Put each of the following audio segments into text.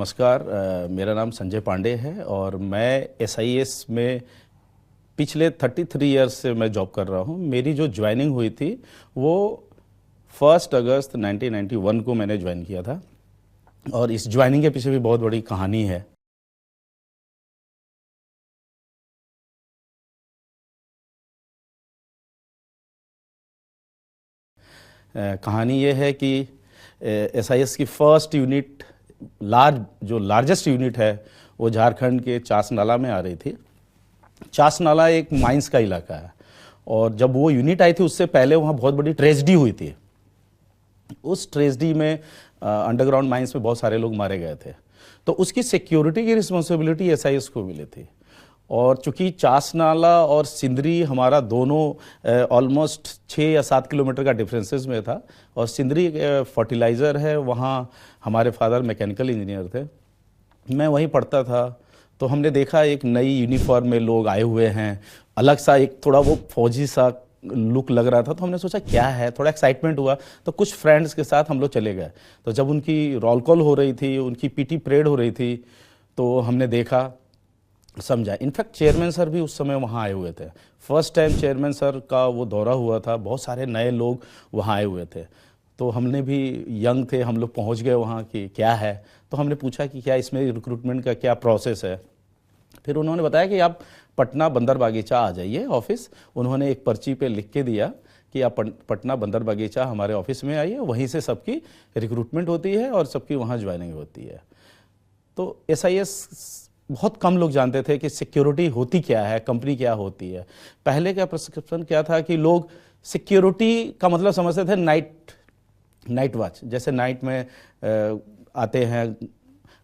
नमस्कार। मेरा नाम संजय पांडे है और मैं एसआईएस में पिछले 33 ईयर्स से मैं जॉब कर रहा हूँ। मेरी जो ज्वाइनिंग हुई थी वो 1 अगस्त 1991 को मैंने ज्वाइन किया था और इस ज्वाइनिंग के पीछे भी बहुत बड़ी कहानी है। कहानी ये है कि एसआईएस की फर्स्ट यूनिट जो लार्जेस्ट यूनिट है वो झारखंड के चासनाला में आ रही थी। चासनाला एक माइंस का इलाका है और जब वो यूनिट आई थी उससे पहले वहाँ बहुत बड़ी ट्रेजेडी हुई थी। उस ट्रेजेडी में अंडरग्राउंड माइंस में बहुत सारे लोग मारे गए थे, तो उसकी सिक्योरिटी की रिस्पॉन्सिबिलिटी एसआईएस को मिली थी। और चूंकि चासनाला और सिंदरी हमारा दोनों ऑलमोस्ट 6 या 7 किलोमीटर का डिफरेंसेस में था और सिंदरी फर्टिलाइज़र है, वहाँ हमारे फादर मैकेनिकल इंजीनियर थे, मैं वहीं पढ़ता था। तो हमने देखा एक नई यूनिफॉर्म में लोग आए हुए हैं, अलग सा एक थोड़ा वो फौजी सा लुक लग रहा था। तो हमने सोचा क्या है, थोड़ा एक्साइटमेंट हुआ, तो कुछ फ्रेंड्स के साथ हम लोग चले गए। तो जब उनकी रोल कॉल हो रही थी, उनकी पीटी परेड हो रही थी, तो हमने देखा, समझा। इनफैक्ट चेयरमैन सर भी उस समय वहाँ आए हुए थे। फर्स्ट टाइम चेयरमैन सर का वो दौरा हुआ था, बहुत सारे नए लोग वहाँ आए हुए थे। तो हमने भी यंग थे, हम लोग पहुँच गए वहाँ कि क्या है। तो हमने पूछा कि क्या इसमें रिक्रूटमेंट का क्या प्रोसेस है। फिर उन्होंने बताया कि आप पटना बंदर बागीचा आ जाइए ऑफिस। उन्होंने एक पर्ची पे लिख के दिया कि आप पटना बंदर बागीचा हमारे ऑफिस में आइए, वहीं से सबकी रिक्रूटमेंट होती है और सबकी वहाँ ज्वाइनिंग होती है। तो एसआईएस बहुत कम लोग जानते थे कि सिक्योरिटी होती क्या है, कंपनी क्या होती है। पहले का प्रिस्क्रिप्शन क्या था कि लोग सिक्योरिटी का मतलब समझते थे नाइट वॉच, जैसे नाइट में आते हैं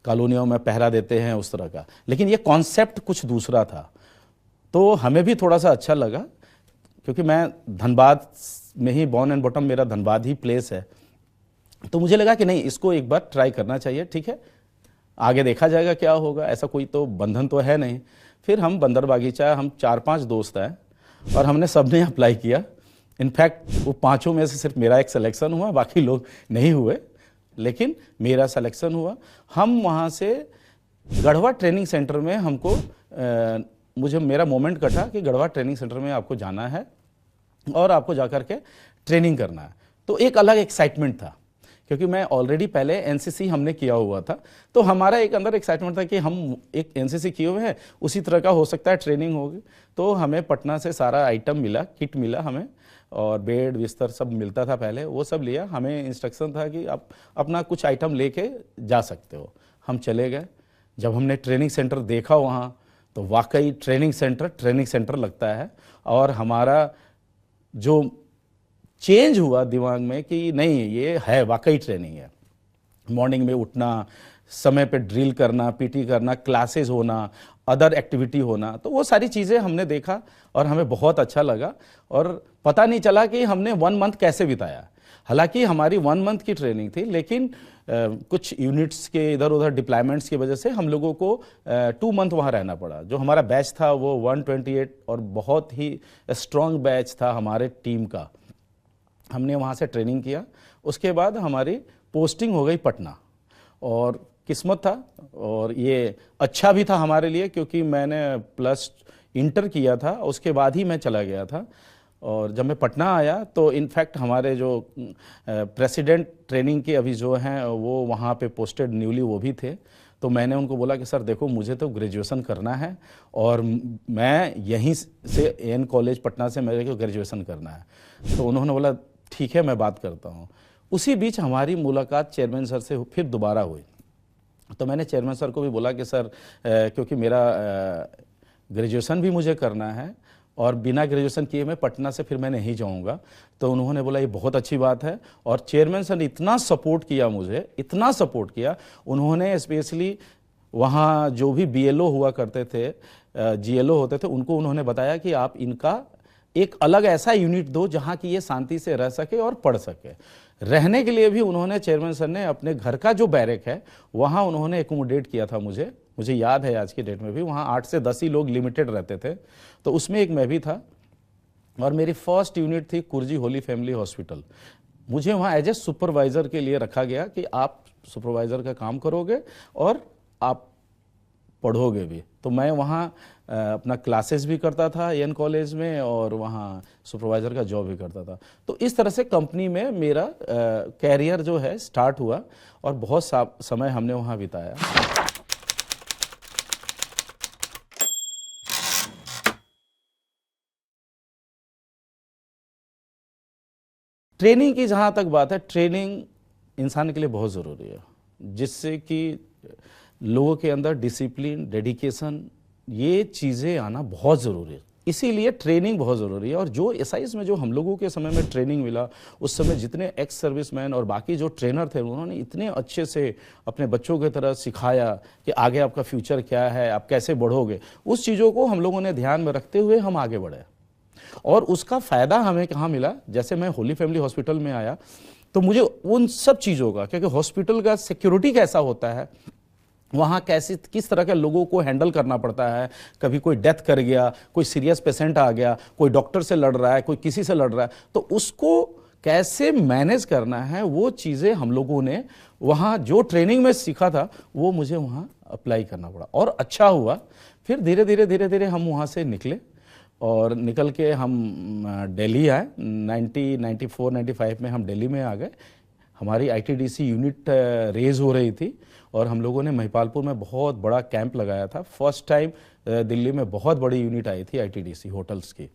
कॉलोनियों में पहरा देते हैं, उस तरह का। लेकिन ये कॉन्सेप्ट कुछ दूसरा था। तो हमें भी थोड़ा सा अच्छा लगा, क्योंकि मैं धनबाद में ही बॉर्न एंड बॉटम, मेरा धनबाद ही प्लेस है। तो मुझे लगा कि नहीं, इसको एक बार ट्राई करना चाहिए। ठीक है, आगे देखा जाएगा क्या होगा, ऐसा कोई तो बंधन तो है नहीं। फिर हम बंदर बागीचा, हम 4-5 दोस्त हैं और हमने सबने अप्लाई किया। इनफैक्ट वो 5 में से सिर्फ मेरा एक सिलेक्शन हुआ, बाकी लोग नहीं हुए, लेकिन मेरा सिलेक्शन हुआ। हम वहाँ से गढ़वा ट्रेनिंग सेंटर में मेरा मोमेंट कटा कि गढ़वा ट्रेनिंग सेंटर में आपको जाना है और आपको जाकर के ट्रेनिंग करना है। तो एक अलग एक्साइटमेंट था, क्योंकि मैं ऑलरेडी पहले एनसीसी हमने किया हुआ था। तो हमारा एक अंदर एक्साइटमेंट था कि हम एक एनसीसी किए हुए हैं, उसी तरह का हो सकता है ट्रेनिंग होगी। तो हमें पटना से सारा आइटम मिला, किट मिला हमें, और बेड बिस्तर सब मिलता था पहले, वो सब लिया। हमें इंस्ट्रक्शन था कि आप अपना कुछ आइटम लेके जा सकते हो। हम चले गए। जब हमने ट्रेनिंग सेंटर देखा वहाँ, तो वाकई ट्रेनिंग सेंटर लगता है। और हमारा जो चेंज हुआ दिमाग में कि नहीं, ये है वाकई ट्रेनिंग है। मॉर्निंग में उठना, समय पे ड्रिल करना, पीटी करना, क्लासेस होना, अदर एक्टिविटी होना, तो वो सारी चीज़ें हमने देखा और हमें बहुत अच्छा लगा। और पता नहीं चला कि हमने 1 मंथ कैसे बिताया। हालांकि हमारी 1 मंथ की ट्रेनिंग थी, लेकिन कुछ यूनिट्स के इधर उधर डिप्लॉयमेंट्स की वजह से हम लोगों को 2 मंथ वहाँ रहना पड़ा। जो हमारा बैच था वो 128 और बहुत ही स्ट्रॉन्ग बैच था हमारे टीम का। हमने वहाँ से ट्रेनिंग किया। उसके बाद हमारी पोस्टिंग हो गई पटना, और किस्मत था और ये अच्छा भी था हमारे लिए, क्योंकि मैंने प्लस इंटर किया था, उसके बाद ही मैं चला गया था। और जब मैं पटना आया तो इनफैक्ट हमारे जो प्रेसिडेंट ट्रेनिंग के अभी जो हैं वो वहाँ पे पोस्टेड न्यूली वो भी थे। तो मैंने उनको बोला कि सर देखो, मुझे तो ग्रेजुएशन करना है और मैं यहीं से एन कॉलेज पटना से मेरे को ग्रेजुएशन करना है। तो उन्होंने बोला ठीक है, मैं बात करता हूँ। उसी बीच हमारी मुलाकात चेयरमैन सर से फिर दोबारा हुई। तो मैंने चेयरमैन सर को भी बोला कि सर क्योंकि मेरा ग्रेजुएशन भी मुझे करना है और बिना ग्रेजुएशन किए मैं पटना से फिर मैं नहीं जाऊंगा। तो उन्होंने बोला ये बहुत अच्छी बात है। और चेयरमैन सर ने इतना सपोर्ट किया मुझे, इतना सपोर्ट किया। उन्होंने स्पेशली वहाँ जो भी बीएलओ हुआ करते थे, जीएलओ होते थे, उनको उन्होंने बताया कि आप इनका एक अलग ऐसा यूनिट दो जहाँ की ये शांति से रह सके और पढ़ सके। रहने के लिए भी उन्होंने, चेयरमैन सर ने अपने घर का जो बैरक है वहाँ उन्होंने एकोमोडेट किया था। मुझे याद है आज की डेट में भी, वहाँ 8 से 10 ही लोग लिमिटेड रहते थे, तो उसमें एक मैं भी था। और मेरी फर्स्ट यूनिट थी कुर्जी होली फैमिली हॉस्पिटल। मुझे वहाँ एज ए सुपरवाइज़र के लिए रखा गया कि आप सुपरवाइज़र का काम करोगे और आप पढ़ोगे भी। तो मैं वहाँ अपना क्लासेस भी करता था एन कॉलेज में और वहाँ सुपरवाइज़र का जॉब भी करता था। तो इस तरह से कंपनी में मेरा कैरियर जो है स्टार्ट हुआ और बहुत समय हमने वहाँ बिताया। ट्रेनिंग की जहाँ तक बात है, ट्रेनिंग इंसान के लिए बहुत ज़रूरी है, जिससे कि लोगों के अंदर डिसिप्लिन, डेडिकेशन, ये चीज़ें आना बहुत ज़रूरी है। इसीलिए ट्रेनिंग बहुत ज़रूरी है। और जो एसआईएस में जो हम लोगों के समय में ट्रेनिंग मिला, उस समय जितने एक्स सर्विसमैन और बाकी जो ट्रेनर थे, उन्होंने इतने अच्छे से अपने बच्चों की तरह सिखाया कि आगे आपका फ्यूचर क्या है, आप कैसे बढ़ोगे। उस चीज़ों को हम लोगों ने ध्यान में रखते हुए हम आगे बढ़े और उसका फ़ायदा हमें कहाँ मिला। जैसे मैं होली फैमिली हॉस्पिटल में आया तो मुझे उन सब चीज़ों का, क्योंकि हॉस्पिटल का सिक्योरिटी कैसा होता है, वहाँ कैसे किस तरह के लोगों को हैंडल करना पड़ता है, कभी कोई डेथ कर गया, कोई सीरियस पेशेंट आ गया, कोई डॉक्टर से लड़ रहा है, कोई किसी से लड़ रहा है, तो उसको कैसे मैनेज करना है, वो चीज़ें हम लोगों ने वहाँ जो ट्रेनिंग में सीखा था वो मुझे वहाँ अप्लाई करना पड़ा और अच्छा हुआ। फिर धीरे धीरे हम वहाँ से निकले और निकल के हम दिल्ली आए। 94-95 में हम दिल्ली में आ गए। हमारी आईटीडीसी यूनिट रेज हो रही थी और हम लोगों ने महिपालपुर में बहुत बड़ा कैंप लगाया था। फर्स्ट टाइम दिल्ली में बहुत बड़ी यूनिट आई थी आईटीडीसी होटल्स की।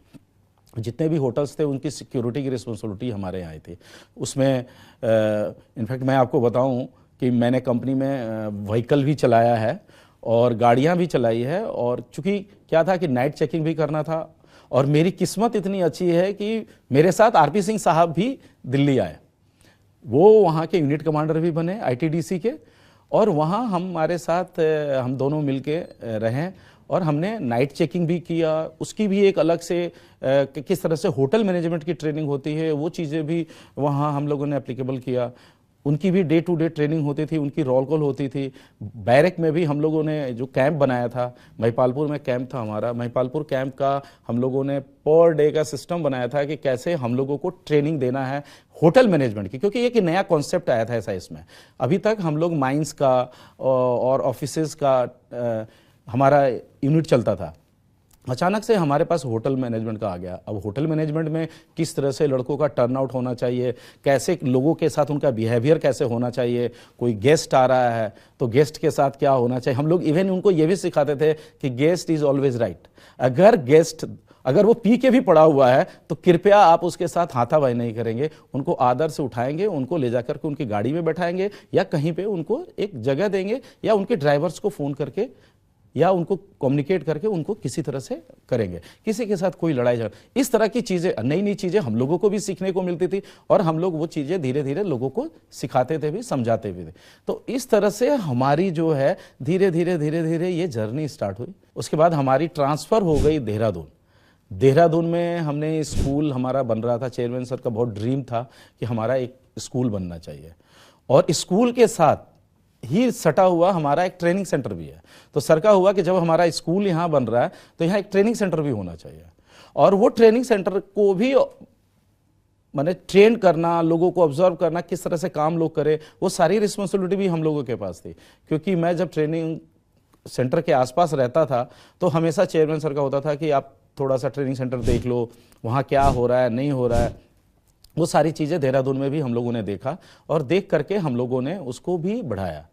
जितने भी होटल्स थे उनकी सिक्योरिटी की रिस्पॉन्सिबिलिटी हमारे यहाँ आई थी। उसमें इनफैक्ट मैं आपको बताऊं कि मैंने कंपनी में व्हीकल भी चलाया है और गाड़ियाँ भी चलाई है। और चूँकि क्या था कि नाइट चेकिंग भी करना था और मेरी किस्मत इतनी अच्छी है कि मेरे साथ आरपी सिंह साहब भी दिल्ली आए। वो वहाँ के यूनिट कमांडर भी बने आईटीडीसी के और वहाँ हमारे साथ हम दोनों मिलके रहें और हमने नाइट चेकिंग भी किया। उसकी भी एक अलग से किस तरह से होटल मैनेजमेंट की ट्रेनिंग होती है, वो चीज़ें भी वहाँ हम लोगों ने एप्लीकेबल किया। उनकी भी डे टू डे ट्रेनिंग होती थी, उनकी रोल कॉल होती थी। बैरक में भी हम लोगों ने जो कैंप बनाया था, महिपालपुर में कैंप था हमारा, महिपालपुर कैंप का हम लोगों ने पर डे का सिस्टम बनाया था कि कैसे हम लोगों को ट्रेनिंग देना है होटल मैनेजमेंट की, क्योंकि एक नया कॉन्सेप्ट आया था ऐसा इसमें। अभी तक हम लोग माइंस का और ऑफिसेज का हमारा यूनिट चलता था। अचानक से हमारे पास होटल मैनेजमेंट का आ गया। अब होटल मैनेजमेंट में किस तरह से लड़कों का टर्नआउट होना चाहिए, कैसे लोगों के साथ उनका बिहेवियर कैसे होना चाहिए, कोई गेस्ट आ रहा है तो गेस्ट के साथ क्या होना चाहिए। हम लोग इवन उनको ये भी सिखाते थे कि गेस्ट इज ऑलवेज राइट। अगर वो पी के भी पड़ा हुआ है तो कृपया आप उसके साथ हाथापाई नहीं करेंगे, उनको आदर से उठाएंगे, उनको ले जाकर के उनकी गाड़ी में बैठाएंगे या कहीं पे उनको एक जगह देंगे या उनके ड्राइवर्स को फ़ोन करके या उनको कम्युनिकेट करके उनको किसी तरह से करेंगे, किसी के साथ कोई लड़ाई झगड़ा। इस तरह की चीज़ें, नई नई चीज़ें हम लोगों को भी सीखने को मिलती थी और हम लोग वो चीज़ें धीरे धीरे लोगों को सिखाते थे भी, समझाते भी थे। तो इस तरह से हमारी जो है धीरे धीरे ये जर्नी स्टार्ट हुई। उसके बाद हमारी ट्रांसफ़र हो गई देहरादून में हमने स्कूल हमारा बन रहा था। चेयरमैन सर का बहुत ड्रीम था कि हमारा एक स्कूल बनना चाहिए और स्कूल के साथ ही सटा हुआ हमारा एक ट्रेनिंग सेंटर भी है। तो सर का हुआ कि जब हमारा स्कूल यहाँ बन रहा है तो यहाँ एक ट्रेनिंग सेंटर भी होना चाहिए और वो ट्रेनिंग सेंटर को भी माने ट्रेन करना, लोगों को ऑब्जर्व करना, किस तरह से काम लोग करें, वो सारी रिस्पॉन्सिबिलिटी भी हम लोगों के पास थी। क्योंकि मैं जब ट्रेनिंग सेंटर के आसपास रहता था तो हमेशा चेयरमैन सर का होता था कि आप थोड़ा सा ट्रेनिंग सेंटर देख लो, वहाँ क्या हो रहा है नहीं हो रहा है। वो सारी चीज़ें देहरादून में भी हम लोगों ने देखा और देख करके हम लोगों ने उसको भी बढ़ाया।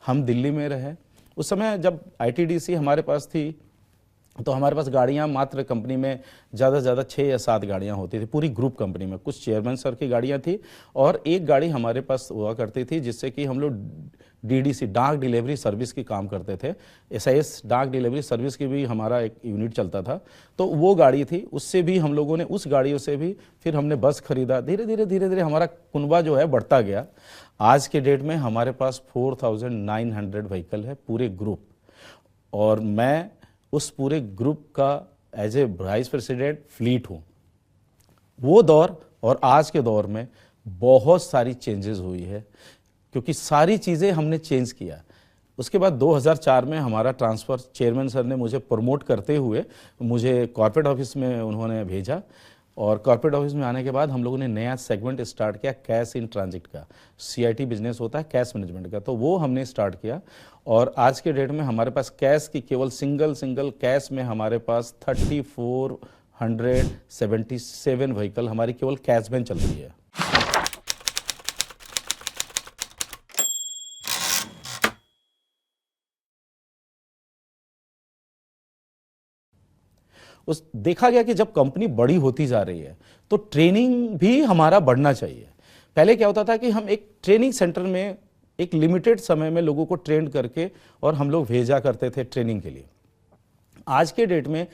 हम दिल्ली में रहे। उस समय जब आईटीडीसी हमारे पास थी तो हमारे पास गाड़ियां मात्र कंपनी में ज़्यादा से ज़्यादा 6 या 7 गाड़ियां होती थी पूरी ग्रुप कंपनी में। कुछ चेयरमैन सर की गाड़ियां थी और एक गाड़ी हमारे पास हुआ करती थी जिससे कि हम लोग डीडीसी डाक डिलीवरी सर्विस की काम करते थे। एसआईएस डाक डिलीवरी सर्विस की भी हमारा एक यूनिट चलता था, तो वो गाड़ी थी। उससे भी हम लोगों ने, उस गाड़ियों से भी फिर हमने बस खरीदा। धीरे धीरे हमारा कुनबा जो है बढ़ता गया। आज के डेट में हमारे पास 4900 व्हीकल है पूरे ग्रुप और मैं उस पूरे ग्रुप का as a vice president fleet हूँ। वो दौर और आज के दौर में बहुत सारी चेंजेस हुई है क्योंकि सारी चीज़ें हमने चेंज किया। उसके बाद 2004 में हमारा ट्रांसफ़र चेयरमैन सर ने मुझे प्रमोट करते हुए मुझे कॉर्पोरेट ऑफिस में उन्होंने भेजा, और कॉर्पोरेट ऑफिस में आने के बाद हम लोगों ने नया सेगमेंट स्टार्ट किया कैश इन ट्रांजिट का। CIT बिजनेस होता है कैश मैनेजमेंट का, तो वो हमने स्टार्ट किया। और आज के डेट में हमारे पास कैश की केवल सिंगल कैश में हमारे पास 3477 व्हीकल हमारी केवल कैश वैन चल रही है। उस देखा गया कि जब कंपनी बड़ी होती जा रही है तो ट्रेनिंग भी हमारा बढ़ना चाहिए। पहले क्या होता था कि हम एक ट्रेनिंग सेंटर में एक लिमिटेड समय में लोगों को ट्रेन करके और हम लोग भेजा करते थे ट्रेनिंग के लिए। आज के डेट में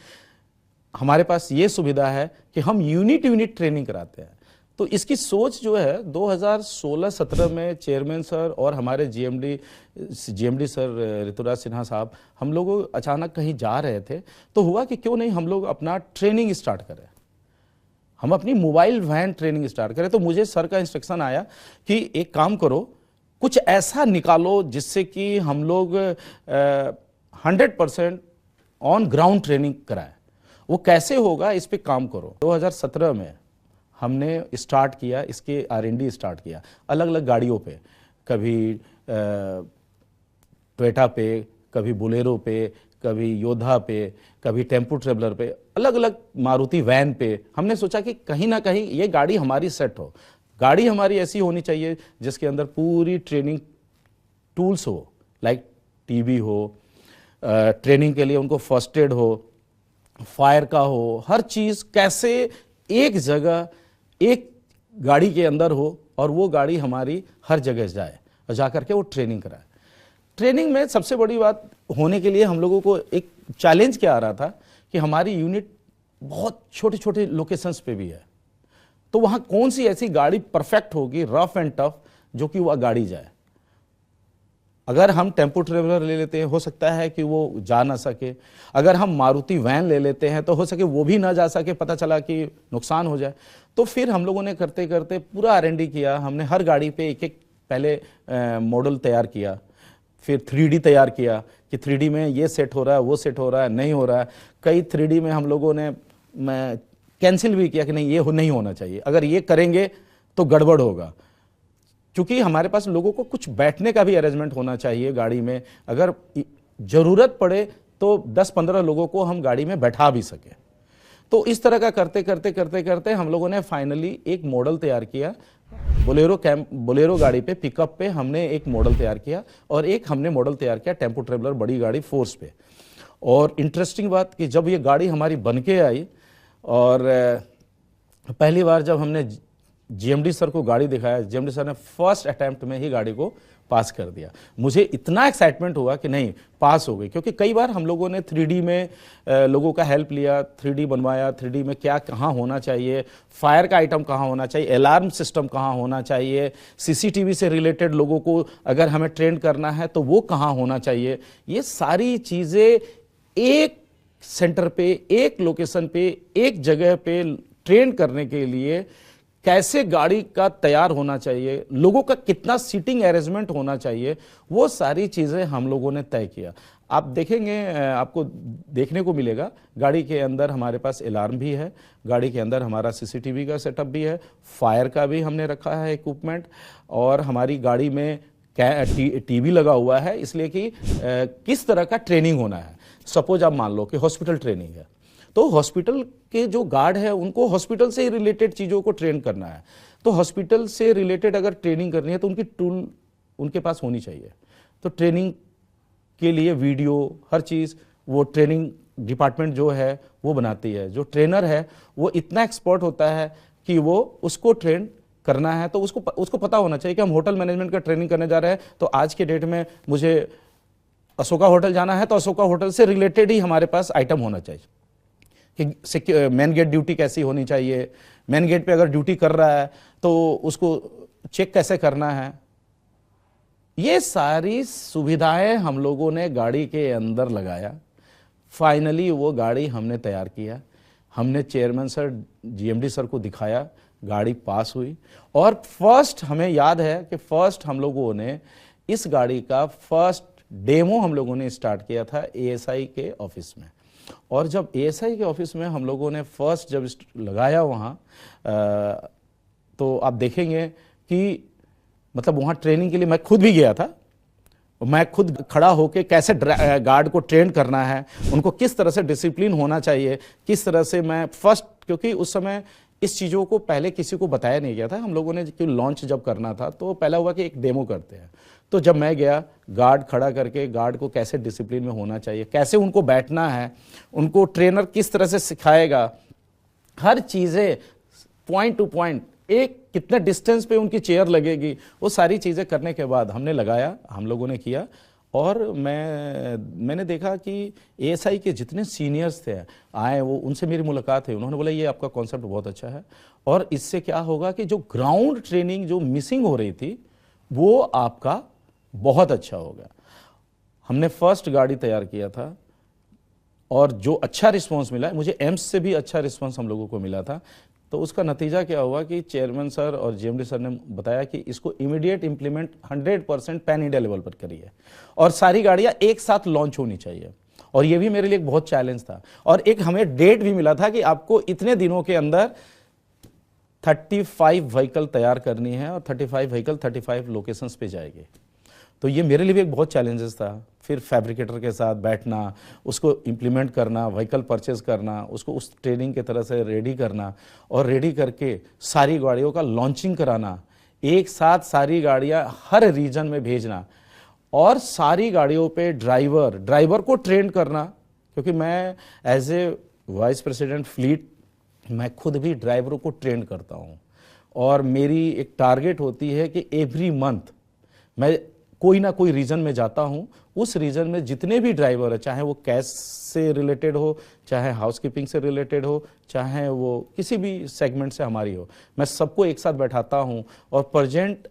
हमारे पास ये सुविधा है कि हम यूनिट ट्रेनिंग कराते हैं। तो इसकी सोच जो है 2016-17 में चेयरमैन सर और हमारे जीएमडी सर ऋतुराज सिन्हा साहब, हम लोग अचानक कहीं जा रहे थे तो हुआ कि क्यों नहीं हम लोग अपना ट्रेनिंग स्टार्ट करें, हम अपनी मोबाइल वैन ट्रेनिंग स्टार्ट करें। तो मुझे सर का इंस्ट्रक्शन आया कि एक काम करो, कुछ ऐसा निकालो जिससे कि हम लोग 100% ऑन ग्राउंड ट्रेनिंग कराएं। वो कैसे होगा इस पे काम करो। 2017 में हमने स्टार्ट किया, इसके R&D स्टार्ट किया अलग अलग गाड़ियों पे, कभी टोयोटा पे, कभी बोलेरो पे, कभी योद्धा पे, कभी टेम्पो ट्रेवलर पे, अलग अलग मारुति वैन पे। हमने सोचा कि कहीं ना कहीं ये गाड़ी हमारी सेट हो, गाड़ी हमारी ऐसी होनी चाहिए जिसके अंदर पूरी ट्रेनिंग टूल्स हो, लाइक टीवी हो, ट्रेनिंग के लिए उनको फर्स्ट एड हो, फायर का हो, हर चीज़ कैसे एक जगह एक गाड़ी के अंदर हो और वो गाड़ी हमारी हर जगह जाए और जा करके वो ट्रेनिंग कराए। ट्रेनिंग में सबसे बड़ी बात होने के लिए हम लोगों को एक चैलेंज क्या आ रहा था कि हमारी यूनिट बहुत छोटे छोटे लोकेशंस पे भी है, तो वहाँ कौन सी ऐसी गाड़ी परफेक्ट होगी रफ एंड टफ जो कि वह गाड़ी जाए। अगर हम टेम्पो ट्रेवलर ले लेते हैं हो सकता है कि वो जा ना सके, अगर हम मारुति वैन ले लेते हैं तो हो सके वो भी ना जा सके, पता चला कि नुकसान हो जाए। तो फिर हम लोगों ने करते करते पूरा R&D किया। हमने हर गाड़ी पे एक एक पहले मॉडल तैयार किया, फिर 3D तैयार किया कि 3D में ये सेट हो रहा है, वो सेट हो रहा है, नहीं हो रहा है। कई 3D में हम लोगों ने कैंसिल भी किया कि नहीं ये नहीं होना चाहिए, अगर ये करेंगे तो गड़बड़ होगा, क्योंकि हमारे पास लोगों को कुछ बैठने का भी अरेंजमेंट होना चाहिए गाड़ी में। अगर ज़रूरत पड़े तो 10-15 लोगों को हम गाड़ी में बैठा भी सके। तो इस तरह का करते हम लोगों ने फाइनली एक मॉडल तैयार किया। बोलेरो गाड़ी पे, पिकअप पे हमने एक मॉडल तैयार किया और एक हमने मॉडल तैयार किया टेम्पो ट्रेवलर बड़ी गाड़ी फोर्स पे। और इंटरेस्टिंग बात कि जब ये गाड़ी हमारी बन के आई और पहली बार जब हमने GMD सर को गाड़ी दिखाया, GMD सर ने फर्स्ट अटेम्प्ट में ही गाड़ी को पास कर दिया। मुझे इतना एक्साइटमेंट हुआ कि नहीं पास हो गई, क्योंकि कई बार हम लोगों ने 3D में लोगों का हेल्प लिया, 3D बनवाया, 3D में क्या कहाँ होना चाहिए, फायर का आइटम कहाँ होना चाहिए, अलार्म सिस्टम कहाँ होना चाहिए, CCTV से रिलेटेड लोगों को अगर हमें ट्रेन करना है तो वो कहाँ होना चाहिए। ये सारी चीज़ें एक सेंटर पे, एक लोकेशन पे, एक जगह पे ट्रेन करने के लिए कैसे गाड़ी का तैयार होना चाहिए, लोगों का कितना सीटिंग अरेंजमेंट होना चाहिए, वो सारी चीज़ें हम लोगों ने तय किया। आप देखेंगे, आपको देखने को मिलेगा गाड़ी के अंदर हमारे पास अलार्म भी है, गाड़ी के अंदर हमारा CCTV का सेटअप भी है, फायर का भी हमने रखा है इक्विपमेंट, और हमारी गाड़ी में टीवी लगा हुआ है, इसलिए कि किस तरह का ट्रेनिंग होना है। सपोज आप मान लो कि हॉस्पिटल ट्रेनिंग है, तो हॉस्पिटल के जो गार्ड है उनको हॉस्पिटल से रिलेटेड चीज़ों को ट्रेन करना है। तो हॉस्पिटल से रिलेटेड अगर ट्रेनिंग करनी है तो उनकी टूल उनके पास होनी चाहिए। तो ट्रेनिंग के लिए वीडियो, हर चीज़ वो ट्रेनिंग डिपार्टमेंट जो है वो बनाती है। जो ट्रेनर है वो इतना एक्सपर्ट होता है कि वो उसको ट्रेन करना है, तो उसको पता होना चाहिए कि हम होटल मैनेजमेंट का ट्रेनिंग करने जा रहे हैं। तो आज के डेट में मुझे अशोका होटल जाना है तो अशोका होटल से रिलेटेड ही हमारे पास आइटम होना चाहिए कि मेन गेट ड्यूटी कैसी होनी चाहिए, मेन गेट पे अगर ड्यूटी कर रहा है तो उसको चेक कैसे करना है। ये सारी सुविधाएं हम लोगों ने गाड़ी के अंदर लगाया। फाइनली वो गाड़ी हमने तैयार किया, हमने चेयरमैन सर GMD सर को दिखाया, गाड़ी पास हुई। और फर्स्ट हमें याद है कि फर्स्ट हम लोगों ने इस गाड़ी का फर्स्ट डेमो हम लोगों ने स्टार्ट किया था एएसआई के ऑफिस में। और जब एएसआई के ऑफिस में हम लोगों ने फर्स्ट जब लगाया वहाँ, तो आप देखेंगे कि मतलब वहाँ ट्रेनिंग के लिए मैं खुद भी गया था। मैं खुद खड़ा होके कैसे गार्ड को ट्रेन करना है, उनको किस तरह से डिसिप्लिन होना चाहिए, किस तरह से मैं फर्स्ट, क्योंकि उस समय इस चीज़ों को पहले किसी को बताया नहीं गया था। हम लोगों ने कि लॉन्च जब करना था तो पहला हुआ कि एक डेमो करते हैं। तो जब मैं गया, गार्ड खड़ा करके गार्ड को कैसे डिसिप्लिन में होना चाहिए, कैसे उनको बैठना है, उनको ट्रेनर किस तरह से सिखाएगा, हर चीज़ें पॉइंट टू पॉइंट, एक कितने डिस्टेंस पे उनकी चेयर लगेगी, वो सारी चीज़ें करने के बाद हमने लगाया, हम लोगों ने किया। और मैंने देखा कि एएसआई के जितने सीनियर्स थे आए, वो उनसे मेरी मुलाकात है, उन्होंने बोला ये आपका कॉन्सेप्ट बहुत अच्छा है और इससे क्या होगा कि जो ग्राउंड ट्रेनिंग जो मिसिंग हो रही थी वो आपका बहुत अच्छा होगा। हमने फर्स्ट गाड़ी तैयार किया था और जो अच्छा रिस्पांस मिला, मुझे एम्स से भी अच्छा रिस्पांस हम लोगों को मिला था। तो उसका नतीजा क्या हुआ कि चेयरमैन सर और जीएमडी सर ने बताया कि इसको immediate implement 100% pan India level पर करिए और सारी गाड़ियां एक साथ लॉन्च होनी चाहिए। और ये भी मेरे लिए एक बहुत चैलेंज था और एक हमें डेट भी मिला था कि आपको इतने दिनों के अंदर 35 व्हीकल तैयार करनी है और 35 व्हीकल 35 लोकेशंस पे जाएगी। तो ये मेरे लिए भी एक बहुत चैलेंजेस था। फिर फैब्रिकेटर के साथ बैठना, उसको इम्प्लीमेंट करना, व्हीकल परचेज करना, उसको उस ट्रेनिंग के तरह से रेडी करना और रेडी करके सारी गाड़ियों का लॉन्चिंग कराना, एक साथ सारी गाड़ियां हर रीजन में भेजना और सारी गाड़ियों पे ड्राइवर को ट्रेन करना। क्योंकि मैं as a vice president fleet, मैं खुद भी ड्राइवरों को ट्रेन करता हूँ और मेरी एक टारगेट होती है कि एवरी मंथ मैं कोई ना कोई रीजन में जाता हूं, उस रीजन में जितने भी ड्राइवर है, चाहे वो कैश से रिलेटेड हो, चाहे हाउसकीपिंग से रिलेटेड हो, चाहे वो किसी भी सेगमेंट से हमारी हो, मैं सबको एक साथ बैठाता हूं और प्रेजेंट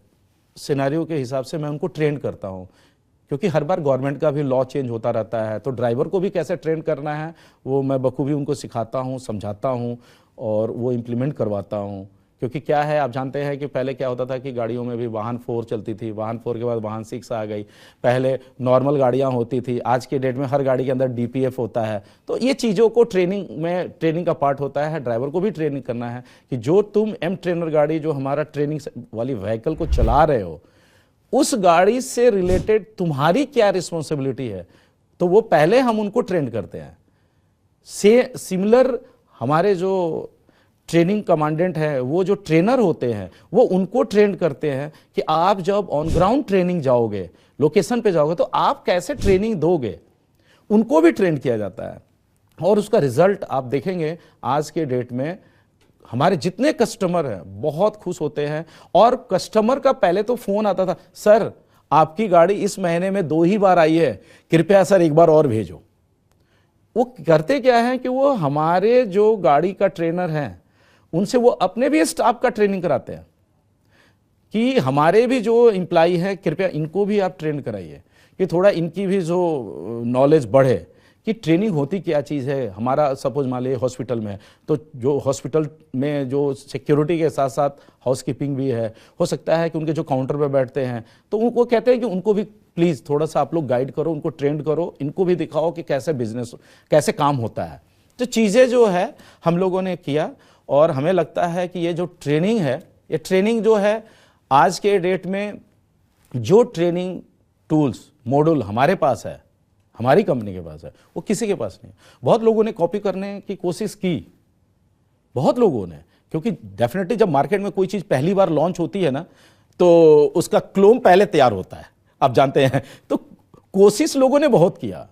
सिनेरियो के हिसाब से मैं उनको ट्रेन करता हूं। क्योंकि हर बार गवर्नमेंट का भी लॉ चेंज होता रहता है, तो ड्राइवर को भी कैसे ट्रेन करना है वो मैं बखूबी उनको सिखाता हूँ, समझाता हूँ और वो इम्प्लीमेंट करवाता हूँ। क्योंकि क्या है, आप जानते हैं कि पहले क्या होता था कि गाड़ियों में भी वाहन 4 चलती थी, वाहन 4 के बाद वाहन 6 आ गई, पहले नॉर्मल गाड़ियां होती थी, आज के डेट में हर गाड़ी के अंदर डीपीएफ होता है। तो ये चीज़ों को ट्रेनिंग का पार्ट होता है, ड्राइवर को भी ट्रेनिंग करना है कि जो तुम एम ट्रेनर गाड़ी, जो हमारा ट्रेनिंग वाली व्हीकल को चला रहे हो, उस गाड़ी से रिलेटेड तुम्हारी क्या रिस्पॉन्सिबिलिटी है, तो वो पहले हम उनको ट्रेन करते हैं। सिमिलर हमारे जो ट्रेनिंग कमांडेंट है, वो जो ट्रेनर होते हैं, वो उनको ट्रेन करते हैं कि आप जब ऑन ग्राउंड ट्रेनिंग जाओगे, लोकेशन पे जाओगे, तो आप कैसे ट्रेनिंग दोगे, उनको भी ट्रेन किया जाता है। और उसका रिजल्ट आप देखेंगे आज के डेट में हमारे जितने कस्टमर हैं बहुत खुश होते हैं। और कस्टमर का पहले तो फोन आता था, सर आपकी गाड़ी इस महीने में 2 ही बार आई है, कृपया सर एक बार और भेजो। वो करते क्या है कि वो हमारे जो गाड़ी का ट्रेनर है उनसे वो अपने भी स्टाफ का ट्रेनिंग कराते हैं कि हमारे भी जो एम्प्लॉई हैं कृपया इनको भी आप ट्रेन कराइए, कि थोड़ा इनकी भी जो नॉलेज बढ़े कि ट्रेनिंग होती क्या चीज़ है। हमारा सपोज मान लीजिए हॉस्पिटल में, तो जो हॉस्पिटल में जो सिक्योरिटी के साथ साथ हाउसकीपिंग भी है, हो सकता है कि उनके जो काउंटर पे बैठते हैं, तो उनको कहते हैं कि उनको भी प्लीज़ थोड़ा सा आप लोग गाइड करो, उनको ट्रेन करो, इनको भी दिखाओ कि कैसे बिजनेस, कैसे काम होता है। तो चीज़ें जो है हम लोगों ने किया और हमें लगता है कि ये जो ट्रेनिंग है, ये ट्रेनिंग जो है आज के डेट में जो ट्रेनिंग टूल्स मॉड्यूल हमारे पास है, हमारी कंपनी के पास है, वो किसी के पास नहीं। बहुत लोगों ने कॉपी करने की कोशिश की, बहुत लोगों ने, क्योंकि डेफिनेटली जब मार्केट में कोई चीज़ पहली बार लॉन्च होती है ना, तो उसका क्लोन पहले तैयार होता है, आप जानते हैं। तो कोशिश लोगों ने बहुत किया,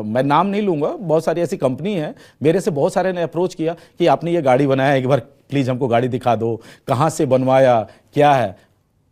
मैं नाम नहीं लूंगा, बहुत सारी ऐसी कंपनी है, मेरे से बहुत सारे ने अप्रोच किया कि आपने ये गाड़ी बनाया, एक बार प्लीज़ हमको गाड़ी दिखा दो, कहाँ से बनवाया, क्या है।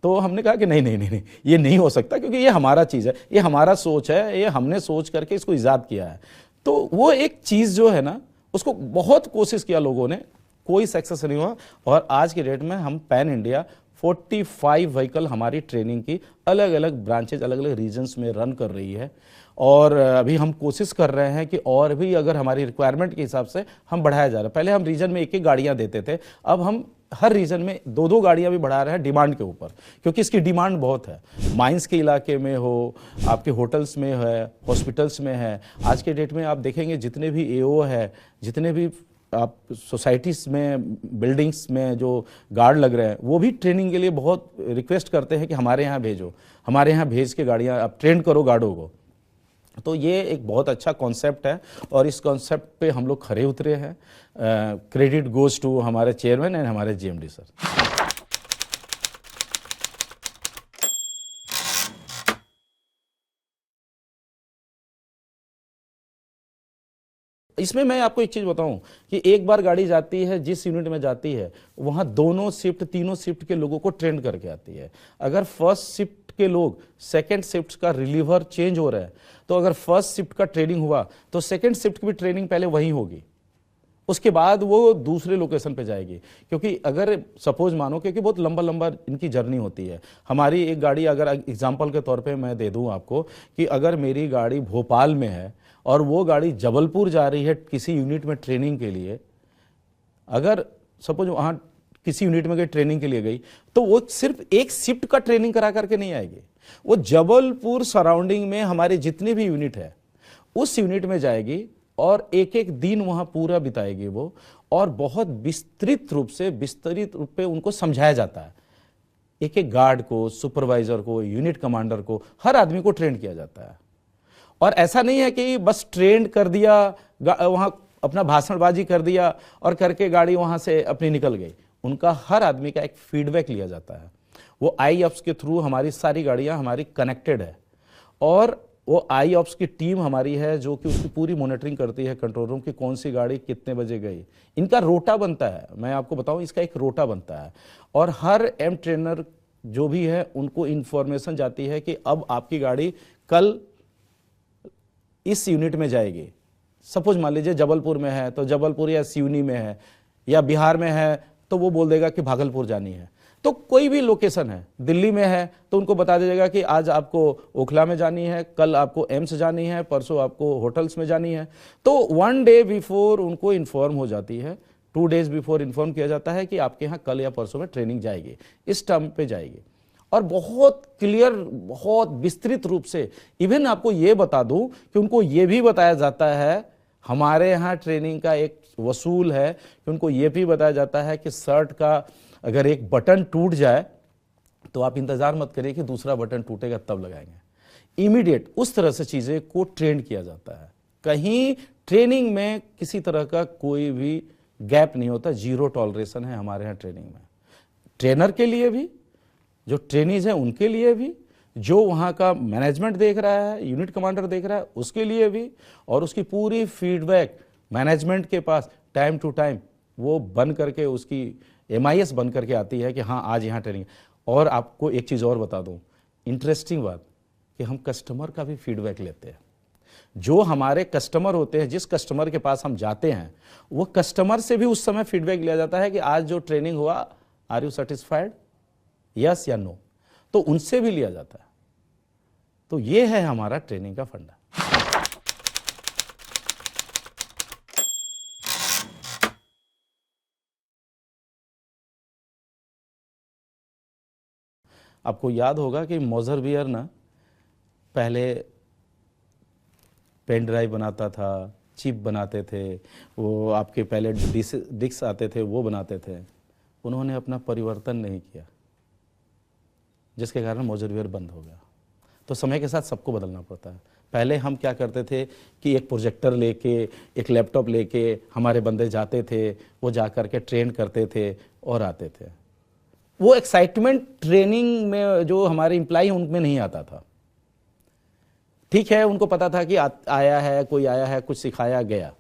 तो हमने कहा कि नहीं, ये नहीं हो सकता, क्योंकि ये हमारा चीज़ है, ये हमारा सोच है, ये हमने सोच करके इसको ईजाद किया है। तो वो एक चीज़ जो है ना, उसको बहुत कोशिश किया लोगों ने, कोई सक्सेस नहीं हुआ। और आज की डेट में हम पैन इंडिया 45 व्हीकल हमारी ट्रेनिंग की अलग अलग ब्रांचेज, अलग अलग रीजन्स में रन कर रही है। और अभी हम कोशिश कर रहे हैं कि और भी अगर हमारी रिक्वायरमेंट के हिसाब से हम बढ़ाया जा रहा है। पहले हम रीजन में एक गाड़ियां देते थे, अब हम हर रीजन में दो दो गाड़ियां भी बढ़ा रहे हैं डिमांड के ऊपर, क्योंकि इसकी डिमांड बहुत है। माइंस के इलाके में हो, आपके होटल्स में है, हॉस्पिटल्स में है। आज के डेट में आप देखेंगे जितने भी एओ है, जितने भी आप सोसाइटीज़ में, बिल्डिंग्स में जो गार्ड लग रहे हैं, वो भी ट्रेनिंग के लिए बहुत रिक्वेस्ट करते हैं कि हमारे यहाँ भेजो, हमारे यहाँ भेज के गाड़ियाँ आप ट्रेन करो गार्डों को। तो ये एक बहुत अच्छा कॉन्सेप्ट है और इस कॉन्सेप्ट पे हम लोग खरे उतरे हैं। क्रेडिट गोज टू हमारे चेयरमैन एंड हमारे जीएमडी सर। इसमें मैं आपको एक चीज बताऊं कि एक बार गाड़ी जाती है, जिस यूनिट में जाती है, वहां दोनों शिफ्ट, तीनों शिफ्ट के लोगों को ट्रेन करके आती है। अगर फर्स्ट शिफ्ट के लोग सेकंड शिफ्ट का रिलीवर चेंज हो रहा है, तो अगर फर्स्ट शिफ्ट का ट्रेनिंग हुआ तो सेकंड शिफ्ट की भी ट्रेनिंग पहले वहीं होगी, उसके बाद वो दूसरे लोकेशन पे जाएगी। क्योंकि अगर सपोज मानो, क्योंकि बहुत लंबा लंबा इनकी जर्नी होती है। हमारी एक गाड़ी, अगर एग्जांपल के तौर पे मैं दे दूं आपको, कि अगर मेरी गाड़ी भोपाल में है और वो गाड़ी जबलपुर जा रही है किसी यूनिट में ट्रेनिंग के लिए, अगर सपोज वहाँ किसी यूनिट में गई ट्रेनिंग के लिए गई, तो वो सिर्फ एक शिफ्ट का ट्रेनिंग करा करके नहीं आएगी, वो जबलपुर सराउंडिंग में हमारे जितने भी यूनिट है उस यूनिट में जाएगी और एक एक दिन वहां पूरा बिताएगी वो, और बहुत विस्तृत रूप पे उनको समझाया जाता है। एक एक गार्ड को, सुपरवाइजर को, यूनिट कमांडर को, हर आदमी को ट्रेन किया जाता है। और ऐसा नहीं है कि बस ट्रेन कर दिया, वहां अपना भाषणबाजी कर दिया और करके गाड़ी वहां से अपनी निकल गई। उनका हर आदमी का एक फीडबैक लिया जाता है। वो IOPS के थ्रू हमारी सारी गाड़ियां हमारी कनेक्टेड है, और वो IOPS की टीम हमारी है जो कि उसकी पूरी मॉनिटरिंग करती है कंट्रोल रूम की, कौन सी गाड़ी कितने बजे गई। इनका रोटा बनता है, मैं आपको बताऊं, इसका एक रोटा बनता है, और हर एम ट्रेनर जो भी है उनको इंफॉर्मेशन जाती है कि अब आपकी गाड़ी कल इस यूनिट में जाएगी। सपोज मान लीजिए जबलपुर में है तो जबलपुर या सिवनी में है, या बिहार में है तो वो बोल देगा कि भागलपुर जानी है। तो कोई भी लोकेशन है, दिल्ली में है तो उनको बता दीजिएगा कि आज आपको ओखला में जानी है, कल आपको एम्स जानी है, परसों आपको होटल्स में जानी है। तो 1 डे बिफोर उनको इन्फॉर्म हो जाती है, 2 डेज बिफोर इन्फॉर्म किया जाता है कि आपके यहाँ कल या परसों में ट्रेनिंग जाएगी, इस टर्म पे जाएगी। और बहुत क्लियर, बहुत विस्तृत रूप से, इवन आपको ये बता दूं कि उनको ये भी बताया जाता है, हमारे यहाँ ट्रेनिंग का एक वसूल है कि उनको ये भी बताया जाता है कि शर्ट का अगर एक बटन टूट जाए तो आप इंतजार मत करिए कि दूसरा बटन टूटेगा तब लगाएंगे, इमीडिएट उस तरह से चीजें को ट्रेन किया जाता है। कहीं ट्रेनिंग में किसी तरह का कोई भी गैप नहीं होता, जीरो टॉलरेशन है हमारे यहाँ ट्रेनिंग में, ट्रेनर के लिए भी, जो ट्रेनीज हैं उनके लिए भी, जो वहाँ का मैनेजमेंट देख रहा है, यूनिट कमांडर देख रहा है उसके लिए भी, और उसकी पूरी फीडबैक मैनेजमेंट के पास टाइम टू टाइम वो बन करके, उसकी MIS बन करके आती है कि हाँ आज यहाँ ट्रेनिंग। और आपको एक चीज़ और बता दूँ, इंटरेस्टिंग बात, कि हम कस्टमर का भी फीडबैक लेते हैं। जो हमारे कस्टमर होते हैं, जिस कस्टमर के पास हम जाते हैं, वो कस्टमर से भी उस समय फीडबैक लिया जाता है कि आज जो ट्रेनिंग हुआ, आर यू सेटिस्फाइड, यस या नो, तो उनसे भी लिया जाता है। तो ये है हमारा ट्रेनिंग का फंडा। आपको याद होगा कि मोजर बियर ना पहले पेन ड्राइव बनाता था, चिप बनाते थे, वो आपके पहले डिस्क आते थे वो बनाते थे। उन्होंने अपना परिवर्तन नहीं किया, जिसके कारण मोजर बियर बंद हो गया। तो समय के साथ सबको बदलना पड़ता है। पहले हम क्या करते थे कि एक प्रोजेक्टर लेके, एक लैपटॉप लेके हमारे बंदे जाते थे, वो जा कर के ट्रेन करते थे और आते थे। वो एक्साइटमेंट ट्रेनिंग में जो हमारे एम्प्लॉय उनमें नहीं आता था। ठीक है, उनको पता था कि आया है, कोई आया है, कुछ सिखाया गया,